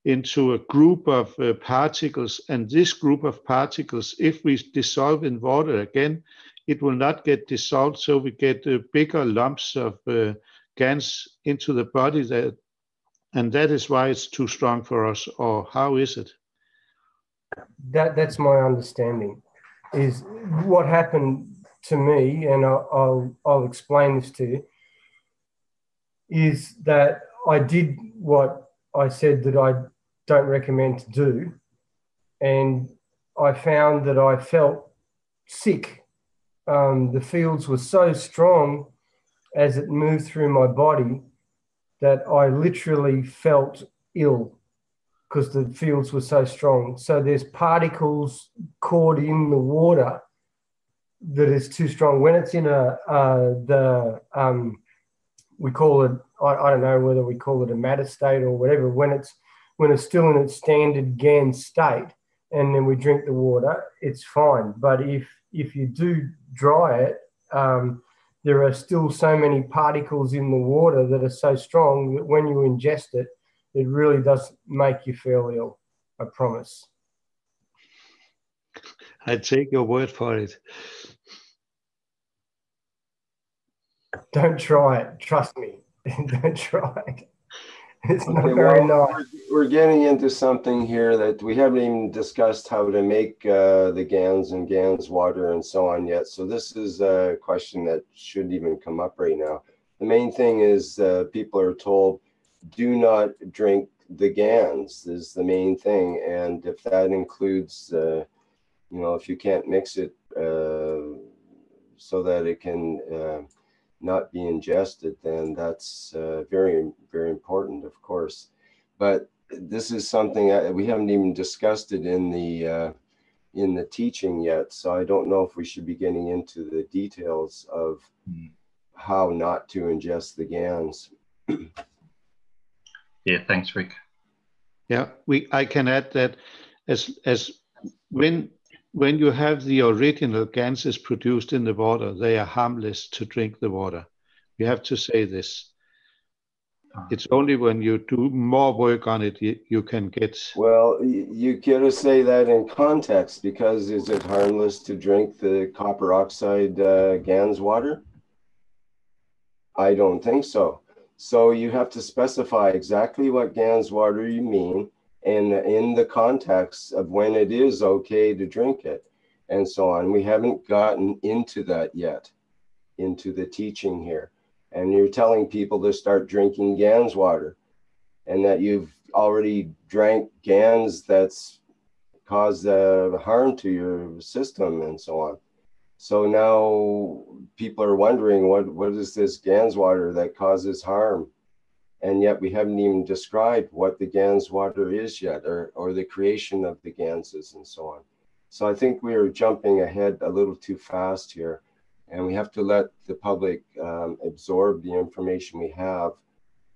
a group of particles, and this group of particles, if we dissolve in water again, it will not get dissolved, so we get bigger lumps of GANs into the body, and that is why it's too strong for us? Or how is it? That's my understanding. Is what happened to me, and I'll explain this to you, is that I did what I said that I don't recommend to do, and I found that I felt sick. The fields were so strong as it moved through my body that I literally felt ill, because the fields were so strong. So there's particles caught in the water that is too strong. When it's in we call it, I don't know whether we call it a matter state or whatever, when it's still in its standard GAN state, and then we drink the water, it's fine. But if you do dry it, there are still so many particles in the water that are so strong that when you ingest it, it really does make you feel ill, I promise. I take your word for it. Don't try it, trust me. Don't try it. It's Okay, not very nice. We're getting into something here that we haven't even discussed how to make the GANs and GANs water and so on yet. So this is a question that shouldn't even come up right now. The main thing is people are told, do not drink the GANs is the main thing. And if that includes You know, if you can't mix it so that it can not be ingested, then that's very, very important, of course. But this is something we haven't even discussed it in the teaching yet, so I don't know if we should be getting into the details of how not to ingest the GANs. Yeah, thanks, Rick. Yeah, I can add that as when you have the original ganses produced in the water, they are harmless to drink the water. You have to say this. It's only when you do more work on it you can get. Well, you gotta say that in context, because is it harmless to drink the copper oxide GANS water? I don't think so. So you have to specify exactly what GANS water you mean, and in the context of when it is okay to drink it, and so on. We haven't gotten into that yet, into the teaching here. And you're telling people to start drinking GANS water, and that you've already drank GANS that's caused harm to your system and so on. So now people are wondering, what is this GANS water that causes harm? And yet we haven't even described what the GANS water is yet, or the creation of the GANSes and so on. So I think we are jumping ahead a little too fast here, and we have to let the public absorb the information we have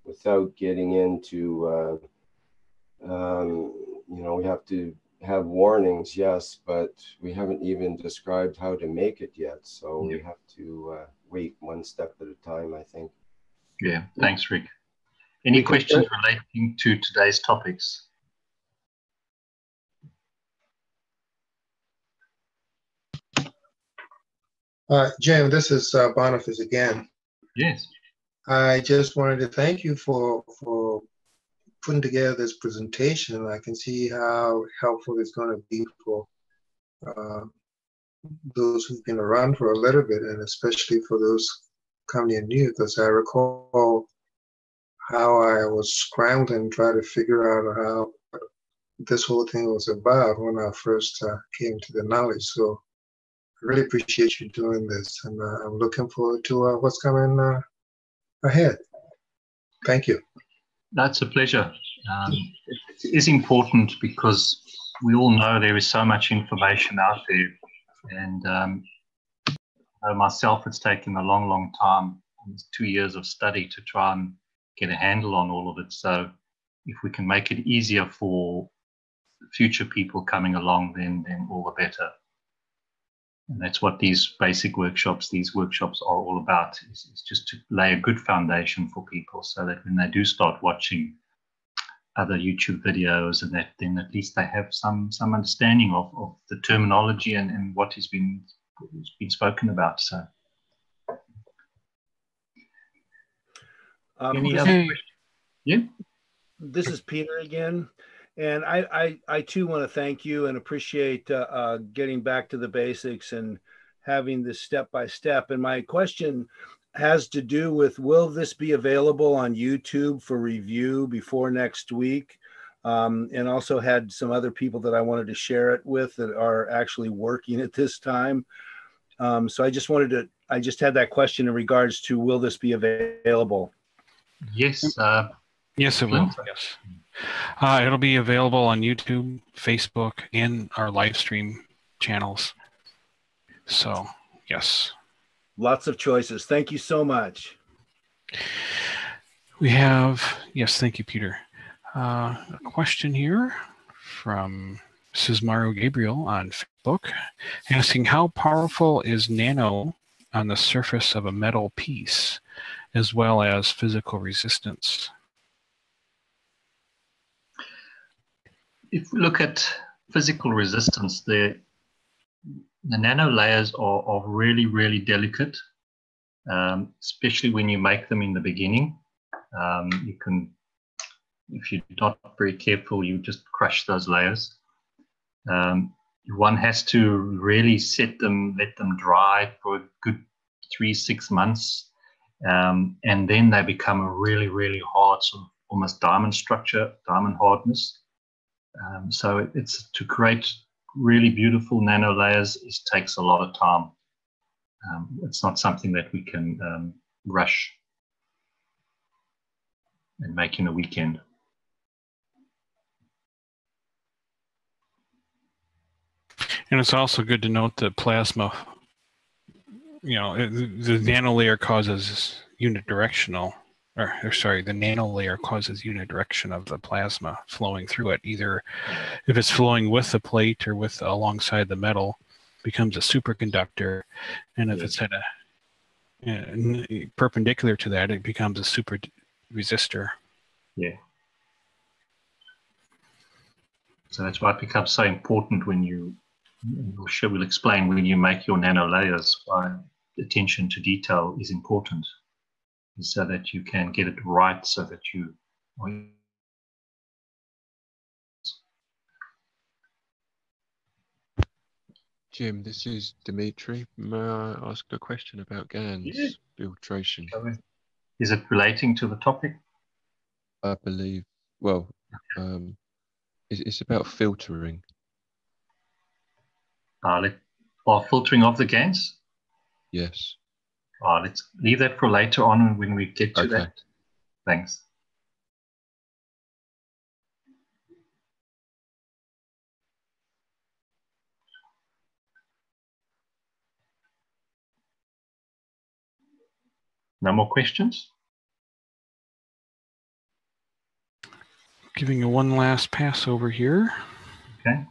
without getting into, you know, we have to have warnings, yes, but we haven't even described how to make it yet. So we have to wait one step at a time, I think. Yeah, thanks, Rick. Any questions relating to today's topics? Jim, this is Boniface again. Yes. I just wanted to thank you for putting together this presentation. I can see how helpful it's going to be for those who've been around for a little bit, and especially for those coming in new, because I recall how I was scrambling trying to figure out how this whole thing was about when I first came to the knowledge. So I really appreciate you doing this, and I'm looking forward to what's coming ahead. Thank you. That's a pleasure. It is important because we all know there is so much information out there, and myself, it's taken a long, long time, 2 years of study to try and get a handle on all of it. So if we can make it easier for future people coming along, then all the better. And that's what these basic workshops, are all about, is just to lay a good foundation for people so that when they do start watching other YouTube videos and that, then at least they have some understanding of the terminology and what has been spoken about. So any other questions? Yeah. This is Peter again. And I too want to thank you and appreciate getting back to the basics and having this step-by-step. And my question has to do with, will this be available on YouTube for review before next week? And also had some other people that I wanted to share it with that are actually working at this time. So I just had that question in regards to, will this be available? Yes. Yes, it will. Yes. It'll be available on YouTube, Facebook, and our live stream channels. So, yes. Lots of choices. Thank you so much. We have, yes, thank you, Peter. A question here from Cismaro Gabriel on Facebook, asking how powerful is nano on the surface of a metal piece, as well as physical resistance? If we look at physical resistance, the nano layers are really, really delicate, especially when you make them in the beginning. You can, if you're not very careful, you just crush those layers. One has to really let them dry for a good 3-6 months, and then they become a really, really hard, sort of almost diamond structure, diamond hardness. So it's to create really beautiful nanolayers takes a lot of time. It's not something that we can rush and make in a weekend. And it's also good to note that plasma, the nanolayer causes unidirectional, the nanolayer causes unidirection of the plasma flowing through it. Either if it's flowing with the plate or alongside the metal, becomes a superconductor, and if it's at perpendicular to that, it becomes a super resistor. Yeah. So that's why it becomes so important when we'll explain when you make your nanolayers why attention to detail is important, so that you can get it right, so that you. Jim, this is Dimitri. May I ask a question about GANs filtration? Is it relating to the topic? I believe, well, it's about filtering. Filtering of the GANs? Yes. Let's leave that for later on when we get to that. Thanks. No more questions? Giving you one last pass over here. Okay.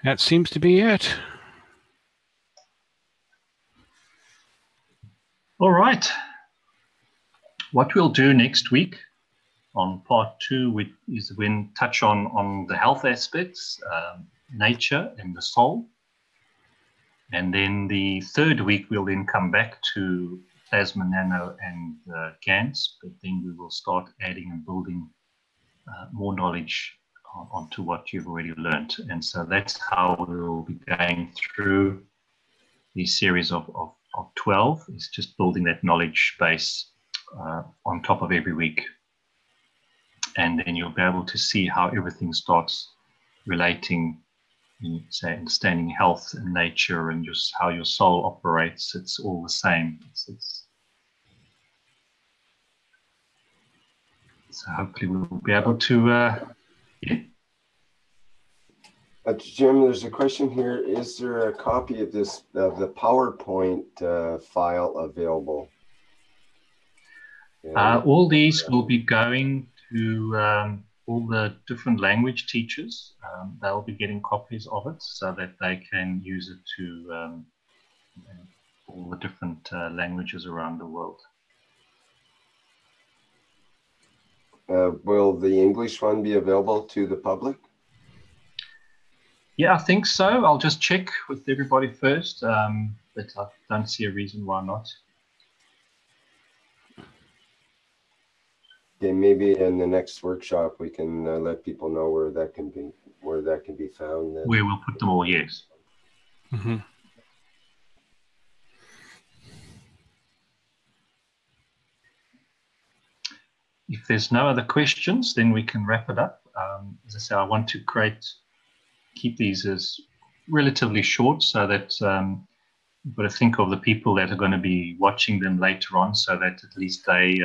That seems to be it. All right. What we'll do next week on part 2 is when touch on the health aspects, nature and the soul. And then the 3rd week, we'll then come back to plasma, nano, and GANs, but then we will start adding and building more knowledge onto what you've already learned. And so that's how we'll be going through the series of 12, is just building that knowledge base on top of every week. And then you'll be able to see how everything starts relating, say, understanding health and nature and just how your soul operates. It's all the same. So hopefully we'll be able to, Jim, there's a question here. Is there a copy of the PowerPoint file available? All these will be going to all the different language teachers. They'll be getting copies of it so that they can use it to all the different languages around the world. Will the English one be available to the public? Yeah, I think so. I'll just check with everybody first, but I don't see a reason why not. Okay, maybe in the next workshop we can let people know where that can be found. Then. Where we'll put them all, yes. Mm-hmm. If there's no other questions, then we can wrap it up. As I say, I want to keep these as relatively short, so that you've got to think of the people that are going to be watching them later on, so that at least they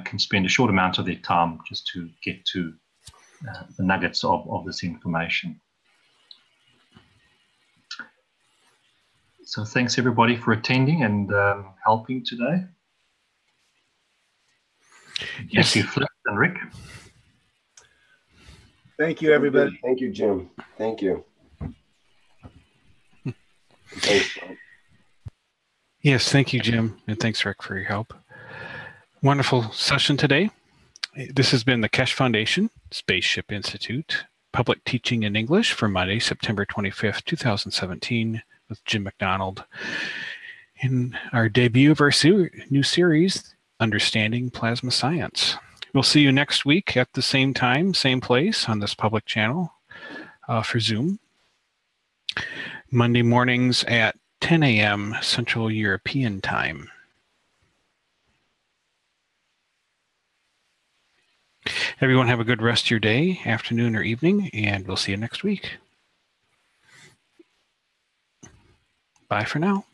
can spend a short amount of their time just to get to the nuggets of this information. So thanks everybody for attending and helping today. Yes. Thank you, Flip and Rick. Thank you, everybody. Thank you, Jim. Thank you. Thanks, John. Yes, thank you, Jim, and thanks, Rick, for your help. Wonderful session today. This has been the Keshe Foundation Spaceship Institute Public Teaching in English for Monday, September 25th, 2017, with Jim McDonald. In our debut of our new series, Understanding Plasma Science. We'll see you next week at the same time, same place on this public channel for Zoom. Monday mornings at 10 a.m. Central European Time. Everyone have a good rest of your day, afternoon, or evening, and we'll see you next week. Bye for now.